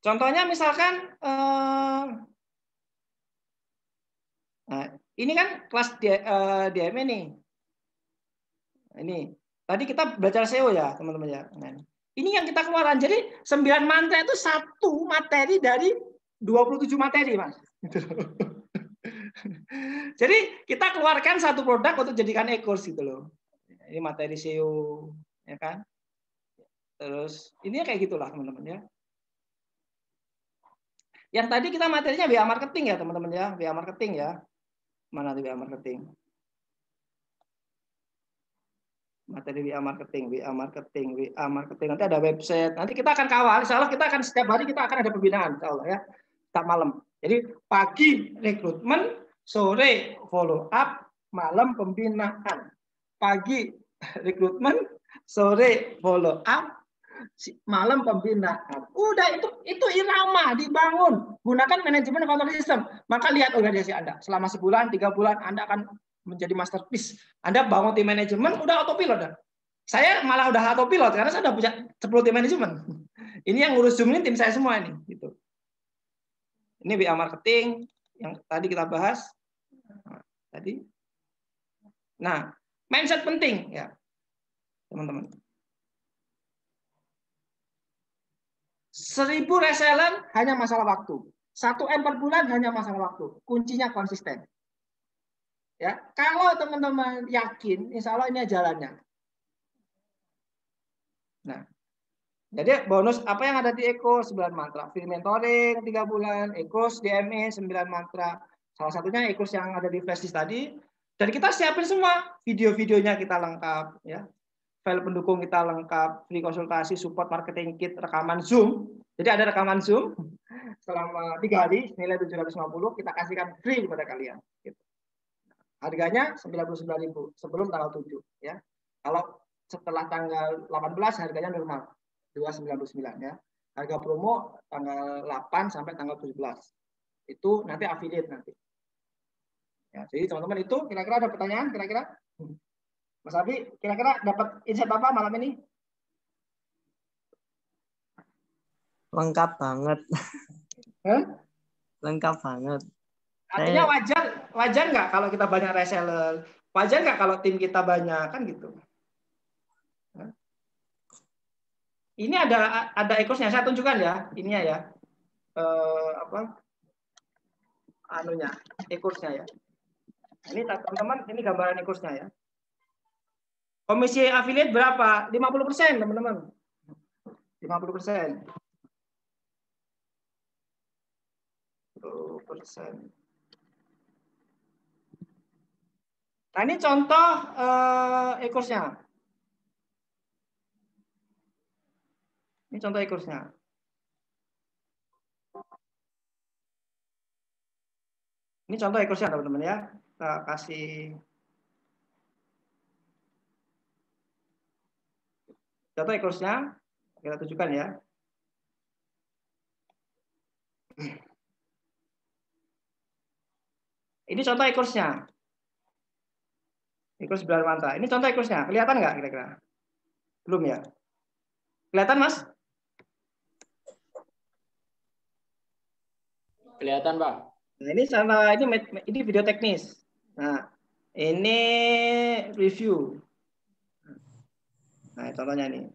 contohnya misalkan, nah, ini kan kelas DME nih. Ini tadi kita belajar SEO ya teman-teman ya. Nah, ini yang kita keluaran. Jadi 9 mantra itu satu materi dari 27 materi Mas. Jadi kita keluarkan satu produk untuk jadikan e-course gitu loh. Ini materi SEO, ya kan? Terus ini kayak gitulah teman-teman ya. Yang tadi kita materinya WA marketing ya teman-teman ya, WA marketing ya. Mana tuh WA marketing? Materi WA marketing, WA marketing, WA marketing. Nanti ada website. Nanti kita akan kawal. Insya Allah kita akan setiap hari kita akan ada pembinaan, insya Allah ya. Setiap malam. Jadi pagi rekrutmen, sore follow up, malam pembinaan. Pagi rekrutmen, sore follow up, malam pembinaan. Udah itu irama dibangun. Gunakan manajemen control system. Maka lihat organisasi Anda. Selama sebulan, 3 bulan Anda akan menjadi masterpiece. Anda bangun tim manajemen udah autopilot. Saya malah udah autopilot karena saya udah punya 10 tim manajemen. Ini yang ngurus Zoom ini tim saya semua ini gitu. Ini WA marketing yang tadi kita bahas tadi. Nah, mindset penting ya, teman-teman. 1000 reseller hanya masalah waktu. 1M per bulan hanya masalah waktu. Kuncinya konsisten. Ya, kalau teman-teman yakin, insya Allah ini jalannya. Nah, jadi bonus apa yang ada di e-course 9 mantra, free mentoring 3 bulan, e-course DME 9 mantra. Salah satunya e-course yang ada di flash disk tadi. Dan kita siapin semua, video-videonya kita lengkap, ya. File pendukung kita lengkap, free konsultasi, support marketing kit, rekaman Zoom. Jadi ada rekaman Zoom selama 3 hari, nilai 750 kita kasihkan free kepada kalian. Gitu. Harganya 99.000 sebelum tanggal 7 ya. Kalau setelah tanggal 18 harganya normal 299 ya. Harga promo tanggal 8 sampai tanggal 17. Itu nanti affiliate nanti. Ya, jadi teman-teman itu kira-kira ada pertanyaan kira-kira? Mas Abi, kira-kira dapat insight apa malam ini? Lengkap banget. Hah? Lengkap banget. Artinya wajar nggak kalau kita banyak reseller? Wajar nggak kalau tim kita banyak kan gitu? Ini ada e-course-nya, saya tunjukkan ya, ininya ya, anunya, e-course-nya ya. Ini teman-teman, ini gambaran e-course-nya ya. Komisi affiliate berapa? 50% teman-teman. 50%. 10%. Nah, ini contoh e-course-nya. Ini contoh e-course-nya. Ini contoh e-course-nya teman-teman ya. Kita kasih contoh e-course-nya. Kita tunjukkan ya. Ini contoh e-course-nya. E-course 9 mantra. Ini contoh e-course-nya. Kelihatan nggak kira-kira? Belum ya? Kelihatan, Mas? Kelihatan, Pak. Nah, ini video teknis. Nah, ini review. Nah, contohnya ini.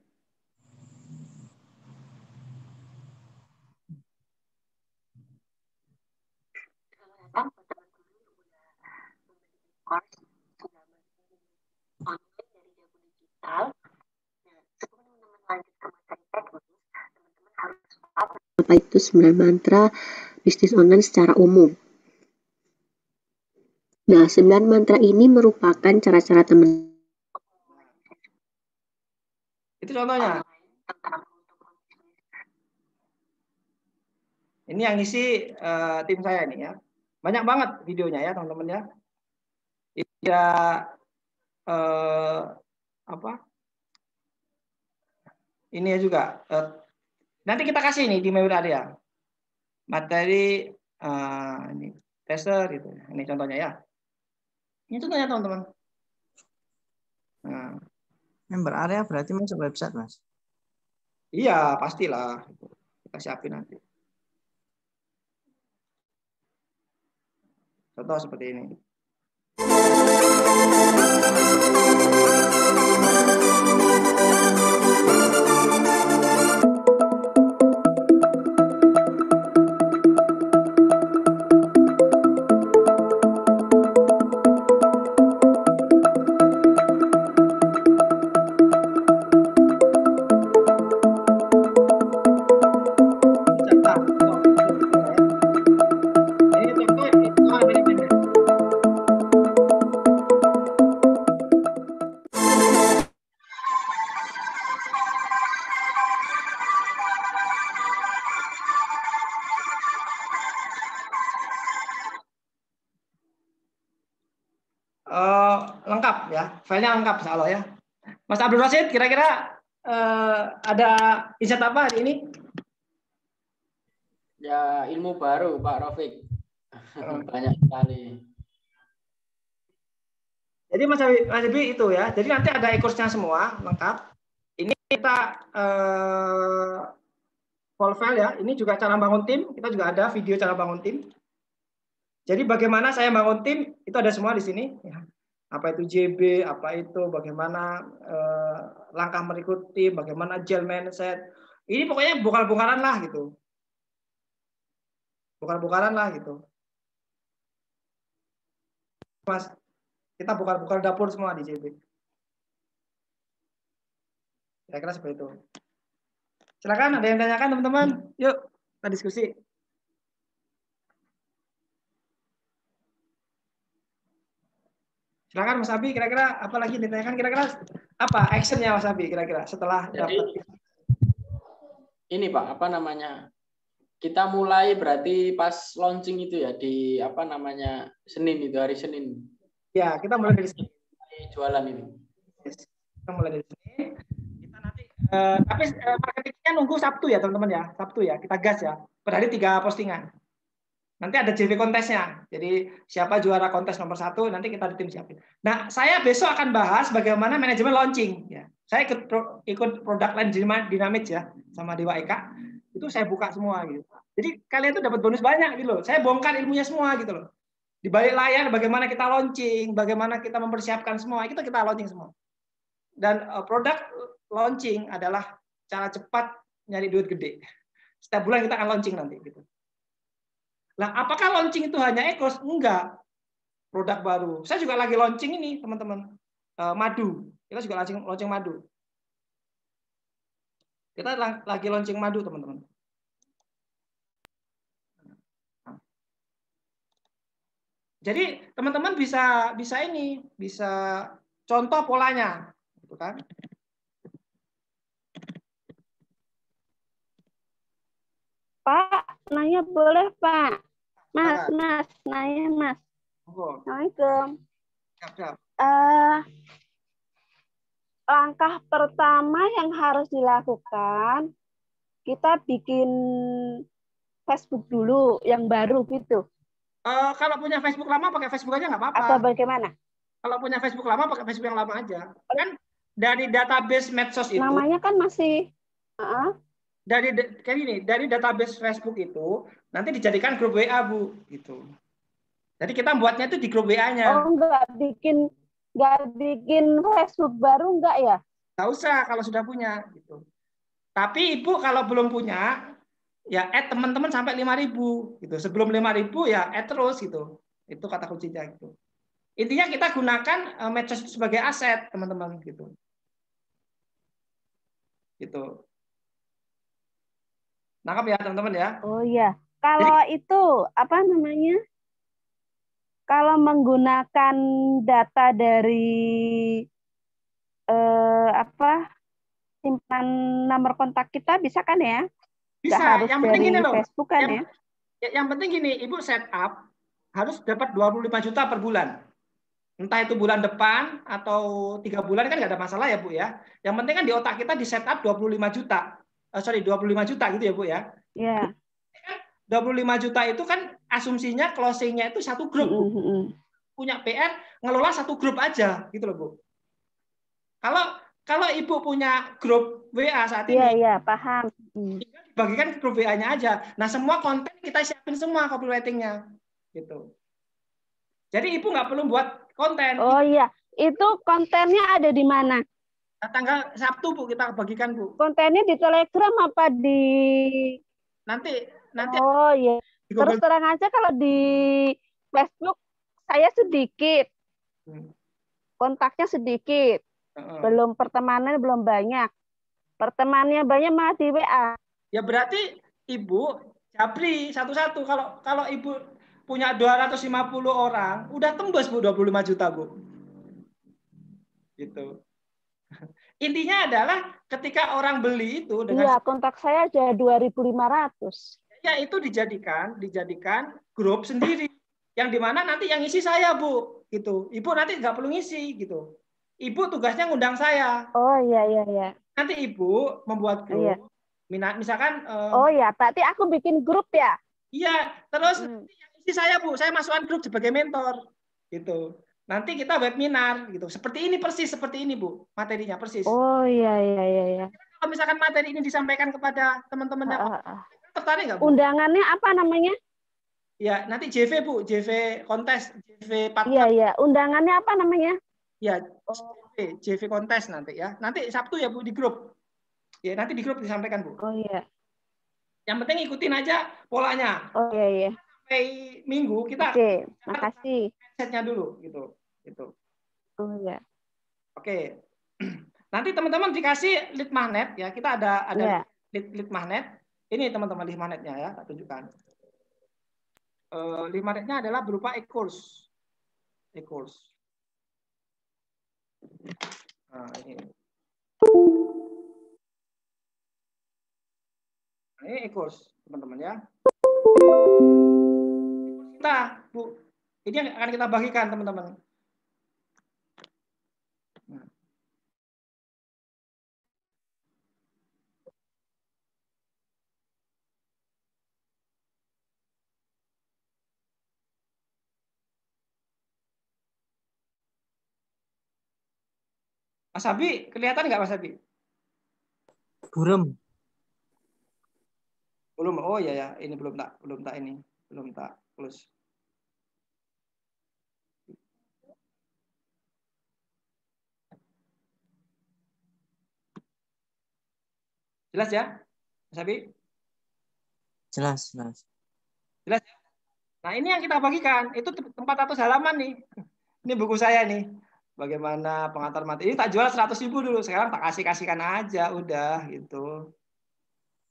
Apa itu 9 mantra bisnis online secara umum. Nah, 9 mantra ini merupakan cara-cara teman. Itu contohnya. Ini yang isi tim saya ini ya. Banyak banget videonya ya teman-teman ya. Ini apa? ini juga. Nanti kita kasih nih di member area materi ini tester gitu. Ini contohnya ya. Ini contohnya teman-teman. Nah, Member area berarti masuk website, Mas. iya pastilah. Kita siapin nanti. Contoh seperti ini. Lengkap ya, filenya lengkap insya Allah ya. Mas Abdul Rasid, kira-kira ada insight apa hari ini? Ya ilmu baru Pak Rafiq. Banyak sekali. Jadi Mas Habib itu ya. Jadi nanti ada e-course-nya semua lengkap. Ini kita full file ya. Ini juga cara bangun tim. Kita juga ada video cara bangun tim. Jadi bagaimana saya bangun tim itu ada semua di sini. Ya. Apa itu JB, apa itu bagaimana langkah merekrut tim, bagaimana agile mindset. Ini pokoknya bongkar-bongkaran lah gitu. Bongkar-bongkaran lah gitu. Mas, kita bongkar-bongkar dapur semua di JB. Kira-kira seperti itu. Silakan, ada yang tanyakan teman-teman? Yuk, kita diskusi. Silakan Mas Abi, kira-kira apa lagi ditanyakan? Kira-kira apa actionnya Mas Abi kira-kira setelah dapat? Ini Pak, apa namanya? Kita mulai berarti pas launching itu ya di apa namanya Senin itu, hari Senin. Ya, kita mulai dari sini. Jualan ini. Yes. Kita mulai dari sini. Kita nanti tapi marketingnya nunggu Sabtu ya teman-teman ya. Sabtu ya, kita gas ya. Per hari 3 postingan. Nanti ada JV kontesnya. Jadi siapa juara kontes nomor 1 nanti kita di tim siapin. Nah, saya besok akan bahas bagaimana manajemen launching. Ya, saya ikut product line dynamics ya sama Dewa Eka. Itu saya buka semua gitu. Jadi kalian tuh dapat bonus banyak gitu loh. Saya bongkar ilmunya semua gitu loh. Di balik layar bagaimana kita launching, bagaimana kita mempersiapkan semua, itu kita launching semua. Dan produk launching adalah cara cepat nyari duit gede. Setiap bulan kita akan launching nanti gitu. Nah, apakah launching itu hanya e-course? Enggak. Produk baru. Saya juga lagi launching ini, teman-teman. Madu. Kita juga launching madu. Kita lagi launching madu, teman-teman. Jadi, teman-teman bisa contoh polanya, gitu kan? Pak, nanya boleh Pak? Mas, nanya Mas. Assalamualaikum. Langkah pertama yang harus dilakukan, kita bikin Facebook dulu yang baru gitu. Kalau punya Facebook lama pakai Facebook aja nggak apa-apa. Atau bagaimana? Kalau punya Facebook lama pakai Facebook yang lama aja. Kan dari database medsos itu. Namanya kan masih. Dari database Facebook itu nanti dijadikan grup WA Bu gitu. Jadi kita buatnya itu di grup WA-nya. Oh, nggak bikin Facebook baru nggak ya? Nggak usah kalau sudah punya gitu. Tapi Ibu kalau belum punya ya add teman-teman sampai 5.000 gitu. Sebelum 5.000 ya add terus gitu. Itu kata kuncinya gitu. Intinya kita gunakan medsos itu sebagai aset teman-teman gitu. Gitu. Nangkap ya teman-teman ya. Oh iya. Kalau itu apa namanya? Kalau menggunakan data dari simpan nomor kontak kita bisa kan ya? Bisa. Harus yang penting gini loh. Facebook kan yang penting gini, Ibu set up harus dapat 25 juta per bulan. Entah itu bulan depan atau 3 bulan kan nggak ada masalah ya Bu ya. Yang penting kan di otak kita di setup 25 juta. 25 juta gitu ya Bu ya. Iya. 25 juta itu kan asumsinya closingnya itu satu grup Bu. Punya PR ngelola satu grup aja gitu loh Bu. Kalau Ibu punya grup WA saat ini, iya, paham. bagikan ke grup WA-nya aja. Nah, semua konten kita siapin semua copywriting-nya. Gitu. Jadi Ibu nggak perlu buat konten. Oh iya, itu kontennya ada di mana? Nah, tanggal Sabtu Bu kita bagikan Bu. Kontennya di Telegram apa di? Nanti. Oh iya. Terus terang aja kalau di Facebook saya sedikit, kontaknya sedikit. Belum pertemanan belum banyak. Pertemanannya banyak malah di WA. Ya berarti Ibu japri satu-satu. Kalau Ibu punya 250 orang, udah tembus Bu 25 juta Bu. Gitu. Intinya adalah ketika orang beli itu dengan iya, kontak saya aja 2.500. Ya itu dijadikan grup sendiri. Yang dimana nanti yang isi saya Bu. Gitu. Ibu nanti nggak perlu ngisi gitu. Ibu tugasnya ngundang saya. Oh iya. Nanti Ibu membuat grup. Iya. Misalkan. Oh ya, berarti aku bikin grup ya? Iya. Terus nanti yang isi saya Bu, saya masukkan grup sebagai mentor. Gitu. Nanti kita webinar gitu. Seperti ini persis seperti ini Bu, materinya persis. Oh iya. Kalau misalkan materi ini disampaikan kepada teman-teman tertarik nggak Bu? Undangannya apa namanya? Ya nanti JV Bu, JV kontes, JV partner. Iya. Undangannya apa namanya? Ya, JV kontes nanti ya. Nanti Sabtu ya Bu di grup. Ya nanti di grup disampaikan Bu. Oh iya. Yang penting ikutin aja polanya. Oh iya. Sampai Minggu kita. Oke, makasih. Setnya dulu gitu. Oh iya. Oke. Nanti teman-teman dikasih lead magnet ya. Kita ada lead magnet. Ini teman-teman lead magnetnya ya, tak tunjukkan. Lead magnetnya adalah berupa e-course. Nah, ini. Ini e-course, teman-teman ya. Kita, Bu. Ini yang akan kita bagikan, teman-teman. Mas Abi, kelihatan nggak Mas Abi? Burem. Belum. Oh ya, ini belum tak close. Jelas ya, Mas Abi? Jelas. Jelas ya? Nah, ini yang kita bagikan. Itu 400 halaman nih. Ini buku saya nih. Bagaimana pengantar materi. Ini tak jual 100.000 dulu. Sekarang tak kasihkan aja. Udah gitu.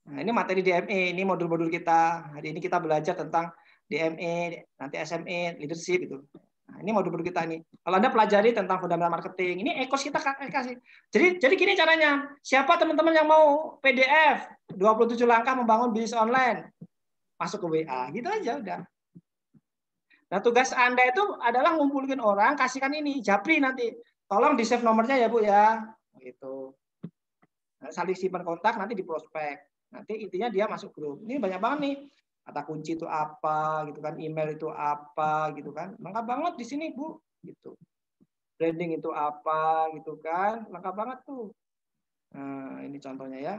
Nah, ini materi DME. Ini modul-modul kita. Hari ini kita belajar tentang DME, nanti SME, leadership gitu. Nah, ini modul-modul kita nih. Kalau Anda pelajari tentang fundamental marketing, ini e-course kita kasih. Jadi gini caranya. Siapa teman-teman yang mau PDF 27 langkah membangun bisnis online? Masuk ke WA. Gitu aja udah. Nah, tugas Anda itu adalah ngumpulin orang, kasihkan ini, japri nanti. Tolong di-save nomornya ya, Bu ya. Gitu. Nah, saling simpan kontak, nanti di prospek. Nanti intinya dia masuk grup. Ini banyak banget nih. Kata kunci itu apa, gitu kan. Email itu apa, gitu kan. Lengkap banget di sini, Bu. Gitu. Branding itu apa, gitu kan. Lengkap banget tuh. Nah, ini contohnya ya.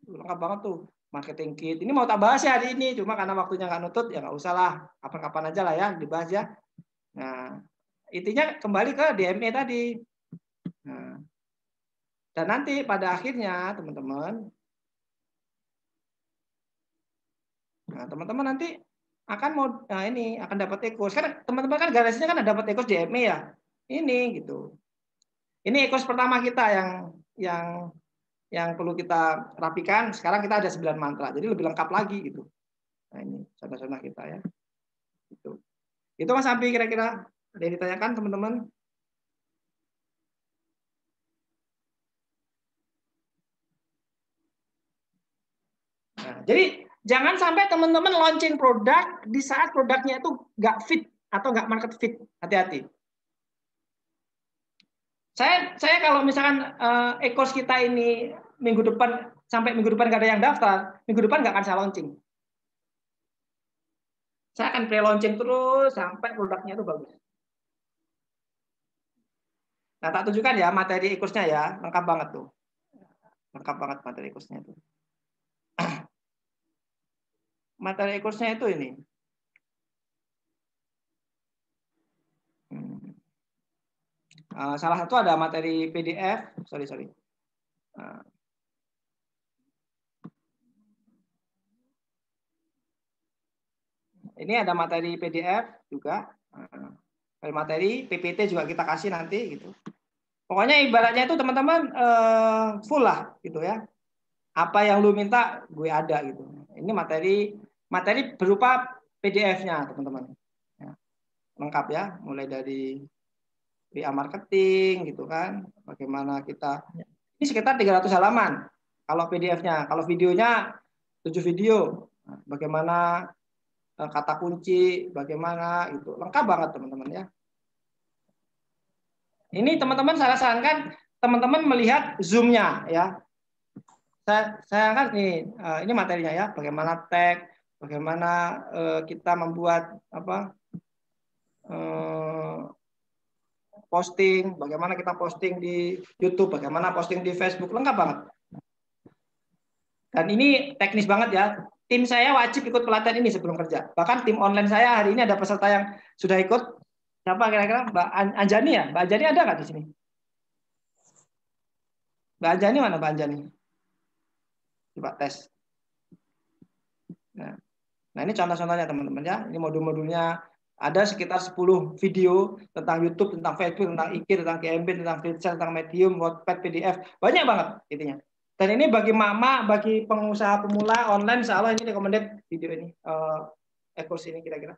Lengkap banget tuh. Marketing kit. Ini mau tak bahas ya hari ini, cuma karena waktunya nggak nutut, ya nggak usah lah. Kapan-kapan aja lah ya dibahas ya. Nah, intinya kembali ke DME tadi. Nah, dan nanti pada akhirnya teman-teman, nanti akan akan dapat e-course. Kan teman-teman kan garasinya kan dapat e-course DME ya. Ini gitu. Ini e-course pertama kita yang perlu kita rapikan. Sekarang kita ada 9 mantra, jadi lebih lengkap lagi gitu. Nah, ini contoh-contoh kita ya. Itu Mas Abi kira-kira ada yang ditanyakan teman-teman? Nah, jadi jangan sampai teman-teman launching produk di saat produknya itu nggak fit atau nggak market fit. Hati-hati. Saya kalau misalkan e-course kita ini minggu depan sampai minggu depan nggak ada yang daftar, minggu depan nggak akan saya launching. Saya akan pre-launching terus sampai produknya itu bagus. Nah, tak tunjukkan ya materi e-course-nya ya, lengkap banget tuh. Lengkap banget materi e-course-nya itu. Materi e-course-nya itu ini. Salah satu ada materi PDF, sorry. Ini ada materi PDF juga, materi PPT juga kita kasih nanti gitu. Pokoknya ibaratnya itu teman-teman full lah gitu ya. Apa yang lu minta gue ada gitu. Ini materi berupa PDF-nya teman-teman. Ya, lengkap ya, mulai dari PA marketing gitu kan, bagaimana kita ini sekitar 300 halaman kalau PDF-nya, kalau videonya 7 video, bagaimana kata kunci, bagaimana itu lengkap banget teman-teman ya. Ini teman-teman saya sarankan teman-teman melihat zoom-nya ya. Saya kan ini materinya ya, bagaimana tag, bagaimana kita membuat apa posting, bagaimana kita posting di YouTube, bagaimana posting di Facebook, lengkap banget. Dan ini teknis banget ya. Tim saya wajib ikut pelatihan ini sebelum kerja. Bahkan tim online saya hari ini ada peserta yang sudah ikut. Siapa kira-kira? Mbak Anjani ya? Mbak Anjani ada nggak di sini? Mbak Anjani mana Mbak Anjani? Coba tes. Nah ini contoh-contohnya teman-teman ya. Ini modul-modulnya. Ada sekitar 10 video tentang YouTube, tentang Facebook, tentang IG, tentang GMB, tentang Freelancer, tentang Medium, Wattpad, PDF. Banyak banget intinya. Dan ini bagi mama, bagi pengusaha pemula online, insya Allah ini recommended video ini. E-course ini kira-kira.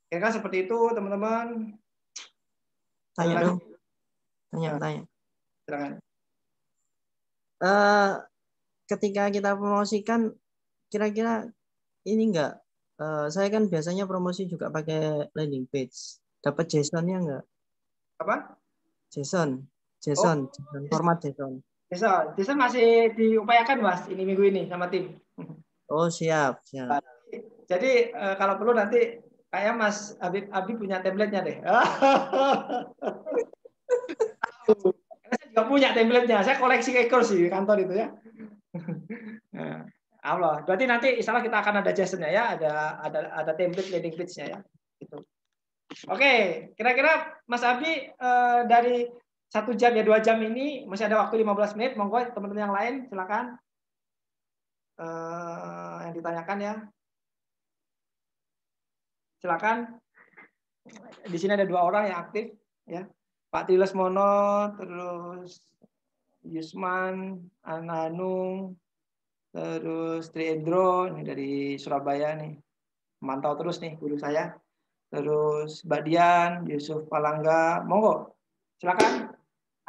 Kira-kira seperti itu teman-teman. Tanya dong. Tanya. Silakan. Ketika kita promosikan, kira-kira ini enggak? Saya kan biasanya promosi juga pakai landing page. Dapat JSON-nya enggak? Apa? JSON, format JSON. JSON masih diupayakan Mas ini minggu ini sama tim. Oh siap. Jadi kalau perlu nanti kayak Mas Abi punya template-nya deh. Saya juga punya template-nya. Saya koleksi e-course di kantor itu ya. Allah. Berarti nanti insya Allah kita akan ada JSON-nya ya, ada template landing page-nya ya. Gitu. Oke, kira-kira Mas Abi dari 1 jam ya 2 jam ini masih ada waktu 15 menit. Monggo teman-teman yang lain silakan yang ditanyakan ya. Silakan. Di sini ada 2 orang yang aktif ya. Pak Tri Lesmono, terus Yusman, Ananung, terus Tri Endro ini dari Surabaya nih, mantau terus nih guru saya. Terus Mbak Dian, Yusuf Palangga, monggo, silakan.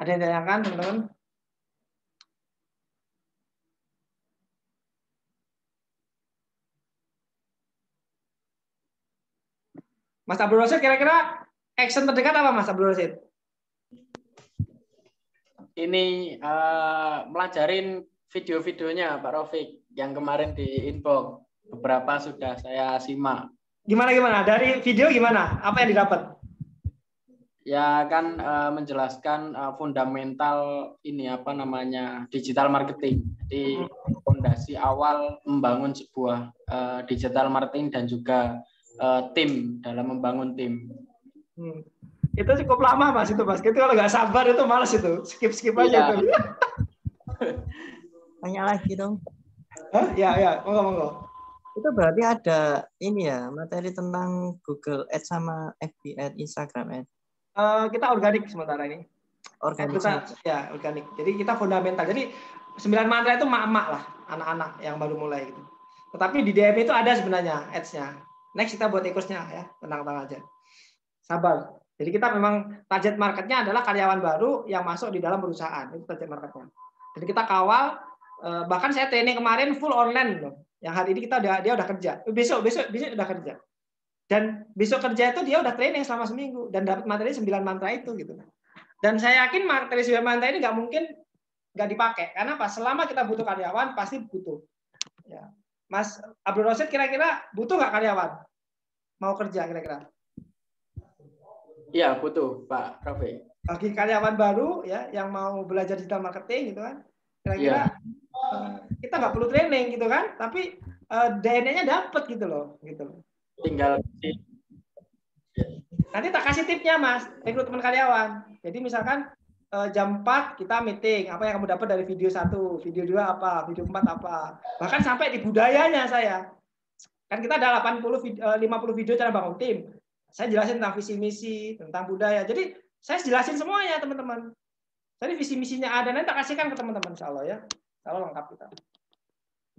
Ada yang ditanyakan teman-teman? Mas Abdul Rosid, kira-kira action terdekat apa Mas Abdul Rosid? Ini melajarin video-videonya Pak Rafiq yang kemarin di inbox, beberapa sudah saya simak. Gimana? Dari video gimana? Apa yang didapat? Ya kan menjelaskan fundamental ini apa namanya digital marketing. Jadi fondasi awal membangun sebuah digital marketing dan juga tim dalam membangun tim. Itu cukup lama Mas itu Mas. Itu kalau nggak sabar itu malas itu. Skip aja itu. Tanya lagi dong. Ya, monggo. Itu berarti ada ini ya, materi tentang Google Ads sama FB Ads, Instagram Ads. Kita organik sementara ini. Organik. Ya, organik. Jadi kita fundamental. Jadi 9 mantra itu mak-mak lah, anak-anak yang baru mulai gitu. Tetapi di DM itu ada sebenarnya ads-nya. Next kita buat e-course-nya ya, tenang-tenang aja. Sabar. Jadi kita memang target marketnya adalah karyawan baru yang masuk di dalam perusahaan. Itu target marketnya. Jadi kita kawal. Bahkan saya training kemarin full online loh. Yang hari ini dia udah kerja. Besok udah kerja. Dan besok kerja itu dia udah training selama seminggu dan dapat materi 9 mantra itu gitu. Dan saya yakin materi Sri Mantra ini nggak mungkin nggak dipakai. Karena apa? Selama kita butuh karyawan, pasti butuh. Ya. Mas Abdul Rosid kira-kira butuh nggak karyawan? Mau kerja kira-kira? Iya, butuh, Pak Raffi. Bagi karyawan baru ya yang mau belajar digital marketing gitu kan. Kira-kira kita nggak perlu training gitu kan, tapi DNA-nya dapat gitu loh. Tinggal nanti tak kasih tipnya Mas, rekrutmen karyawan. Jadi misalkan jam 4 kita meeting, apa yang kamu dapat dari video 1, video 2 apa, video 4 apa. Bahkan sampai di budayanya saya. Kan kita ada 50 video cara bangun tim. Saya jelasin tentang visi misi, tentang budaya. Jadi saya jelasin semuanya teman-teman. Jadi visi misinya ada, nanti tak kasihkan ke teman-teman insya Allah ya. Insya Allah lengkap kita.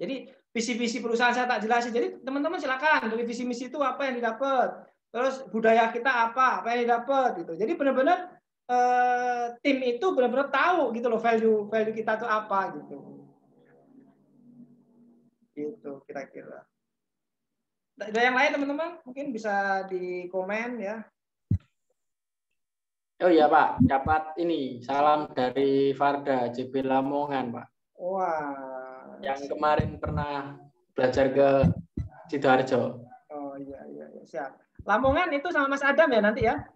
Jadi visi-visi perusahaan saya tak jelasin. Jadi teman-teman silakan dari visi misi itu apa yang didapat. Terus budaya kita apa yang didapat gitu. Jadi benar-benar tim itu benar-benar tahu gitu loh value kita tuh apa gitu. Gitu kira-kira. Ada yang lain teman-teman? Mungkin bisa di komen ya. Oh iya Pak, dapat ini salam dari Farda JB Lamongan Pak. Wah. Yang kemarin pernah belajar ke Sidoarjo. Oh iya siap. Lamongan itu sama Mas Adam ya nanti ya?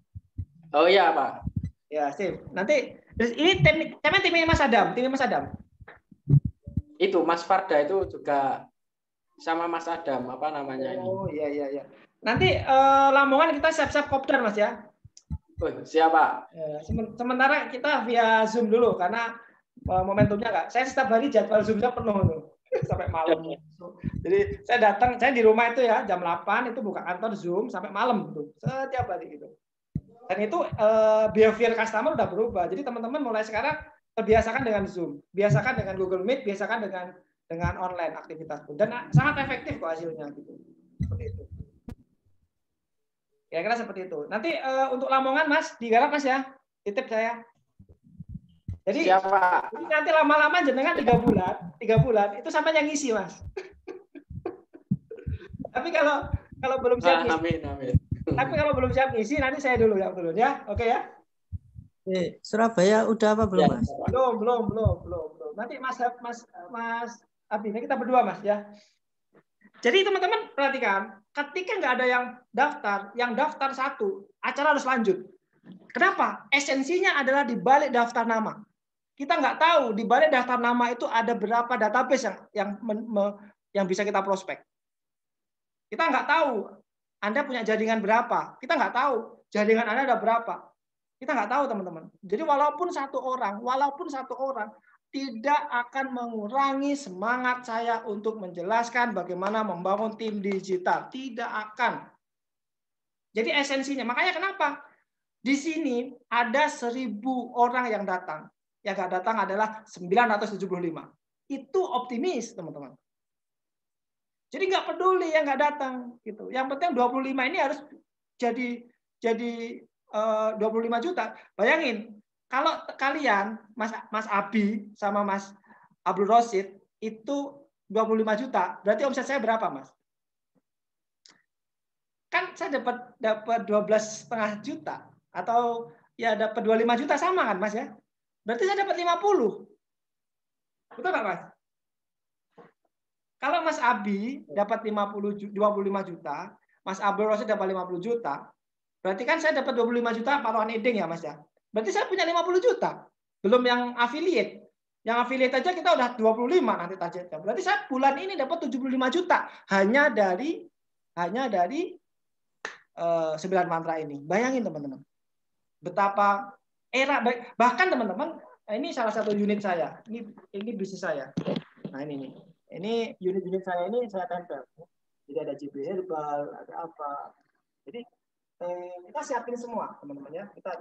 Oh iya Pak. Ya sip. Nanti ini timnya Mas Adam, Itu Mas Farda itu juga sama Mas Adam apa namanya ini? Oh iya. Nanti Lamongan kita siap-siap kopdar Mas ya. Oh, siapa? Sementara kita via Zoom dulu karena momentumnya nggak. Saya setiap hari jadwal Zoom-nya penuh tuh sampai malam. Jadi saya di rumah itu ya jam 8 itu buka kantor Zoom sampai malam tuh setiap hari gitu. Dan itu behavior customer udah berubah. Jadi teman-teman mulai sekarang terbiasakan dengan Zoom, biasakan dengan Google Meet, biasakan dengan online aktivitas dan sangat efektif kok hasilnya gitu. Seperti itu. Kira-kira seperti itu. Nanti untuk Lamongan Mas digarap Mas ya. Titip saya. Jadi siapa? Nanti lama-lama jenengan 3 bulan itu sampai yang ngisi Mas. Tapi kalau belum siap ngisi. Amin. Tapi kalau belum siap ngisi nanti saya dulu yang dulu ya. Oke ya. Surabaya udah apa belum Mas? Belum. Nanti Mas Abi, ini kita berdua Mas ya. Jadi teman-teman perhatikan, ketika nggak ada yang daftar 1, acara harus lanjut. Kenapa? Esensinya adalah di balik daftar nama. Kita nggak tahu di balik daftar nama itu ada berapa database yang bisa kita prospek. Kita nggak tahu Anda punya jaringan berapa. Kita nggak tahu jaringan Anda ada berapa. Kita nggak tahu teman-teman. Jadi walaupun satu orang tidak akan mengurangi semangat saya untuk menjelaskan bagaimana membangun tim digital. Tidak akan. Jadi esensinya. Makanya kenapa? Di sini ada 1.000 orang yang datang. Yang nggak datang adalah 975. Itu optimis, teman-teman. Jadi nggak peduli yang nggak datang. Gitu. Yang penting 25 ini harus jadi 25 juta. Bayangin. Kalau kalian, Mas Abi sama Mas Abdul Rosid itu 25 juta, berarti omset saya berapa, Mas? Kan saya dapat 12,5 juta atau ya dapat 25 juta sama kan, Mas ya? Berarti saya dapat 50. Betul nggak, Mas? Kalau Mas Abi dapat 25 juta, Mas Abdul Rosid dapat 50 juta, berarti kan saya dapat 25 juta paruhan eding ya, Mas ya? Berarti saya punya 50 juta. Belum yang affiliate. Yang affiliate aja kita udah 25 nanti targetnya. Berarti saya bulan ini dapat 75 juta hanya dari 9 mantra ini. Bayangin teman-teman. Betapa bahkan teman-teman, ini salah satu unit saya. Ini bisnis saya. Nah, ini nih. Ini unit-unit saya ini saya tempel. Jadi ada JB Herbal, ada apa. Jadi kita siapin semua, teman-teman ya. Kita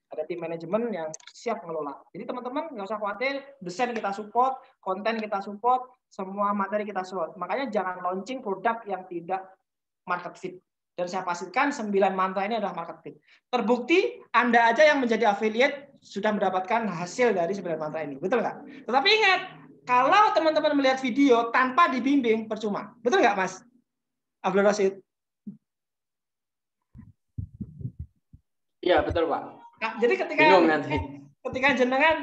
ada tim manajemen yang siap mengelola. Jadi teman-teman nggak usah khawatir, desain kita support, konten kita support, semua materi kita support. Makanya jangan launching produk yang tidak market fit. Dan saya pastikan 9 mantra ini adalah market fit. Terbukti Anda aja yang menjadi affiliate sudah mendapatkan hasil dari 9 mantra ini. Betul nggak? Tetapi ingat, kalau teman-teman melihat video tanpa dibimbing, percuma. Betul nggak, Mas Abdul Rosid? Iya, betul, Pak. Jadi ketika bingung nanti. Ketika jenengan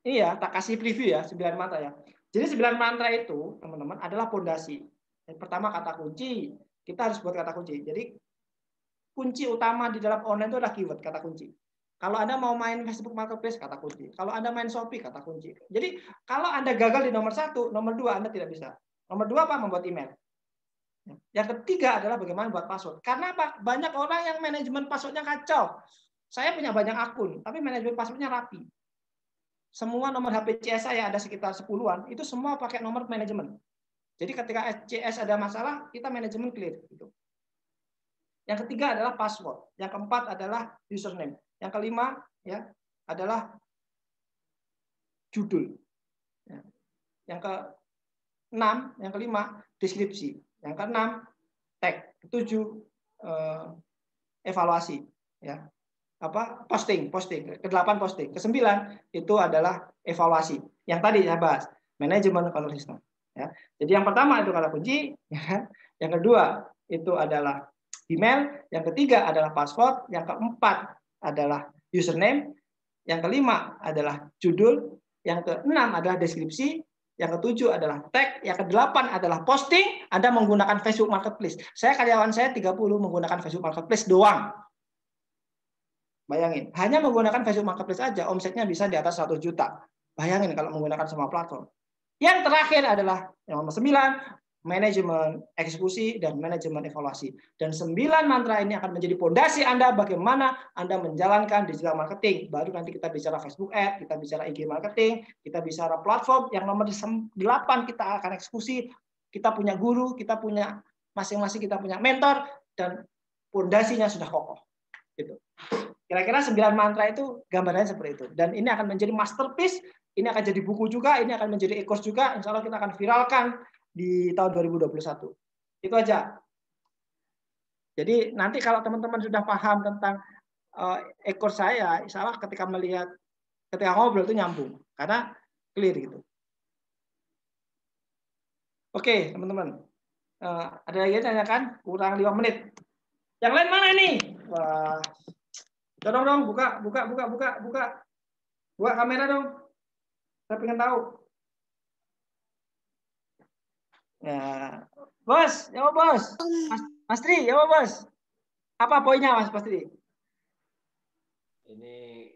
iya, tak kasih preview ya 9 mantra ya. Jadi 9 mantra itu, teman-teman, adalah pondasi. Yang pertama kata kunci, kita harus buat kata kunci. Jadi kunci utama di dalam online itu adalah keyword, kata kunci. Kalau Anda mau main Facebook Marketplace, kata kunci. Kalau Anda main Shopee, kata kunci. Jadi kalau Anda gagal di nomor 1, nomor 2 Anda tidak bisa. Nomor 2 apa? Membuat email. Yang ketiga adalah bagaimana buat password. Karena apa? Banyak orang yang manajemen passwordnya kacau. Saya punya banyak akun, tapi manajemen passwordnya rapi. Semua nomor HP CS saya ada sekitar 10-an, itu semua pakai nomor manajemen. Jadi ketika CS ada masalah, kita manajemen clear. Gitu. Yang ketiga adalah password. Yang keempat adalah username. Yang kelima ya adalah judul. Yang keenam, yang kelima deskripsi. Yang keenam tag. Ketujuh evaluasi. Ya. Posting, ke-8 posting, ke-9 itu adalah evaluasi. Yang tadi saya bahas, manajemen konsisten. Ya. Jadi yang pertama itu kata kunci, ya. Yang kedua itu adalah email, yang ketiga adalah password, yang keempat adalah username, yang kelima adalah judul, yang keenam adalah deskripsi, yang ketujuh adalah tag, yang kedelapan adalah posting. Anda menggunakan Facebook Marketplace. Karyawan saya 30 menggunakan Facebook Marketplace doang. Bayangin, hanya menggunakan Facebook Marketplace aja, omsetnya bisa di atas 100 juta. Bayangin kalau menggunakan semua platform. Yang terakhir adalah yang nomor 9, manajemen eksekusi dan manajemen evaluasi. Dan 9 mantra ini akan menjadi pondasi Anda bagaimana Anda menjalankan digital marketing. Baru nanti kita bicara Facebook Ad, kita bicara IG marketing, kita bicara platform. Yang nomor 8 kita akan eksekusi. Kita punya guru, kita punya masing-masing kita punya mentor, dan pondasinya sudah kokoh. Gitu. Kira-kira 9 mantra itu gambarannya seperti itu. Dan ini akan menjadi masterpiece, ini akan jadi buku juga, ini akan menjadi e-course juga. Insya Allah kita akan viralkan di tahun 2021. Itu aja. Jadi nanti kalau teman-teman sudah paham tentang e-course saya, insya Allah ketika ngobrol itu nyambung. Karena clear gitu. Oke, teman-teman. Ada lagi yang tanyakan? Kurang 5 menit. Yang lain mana nih? Wah. Dong, buka kamera dong. Saya pengen tahu. Ya, bos, ya bos. Mas Tri, ya bos. Apa poinnya Mas Tri? Ini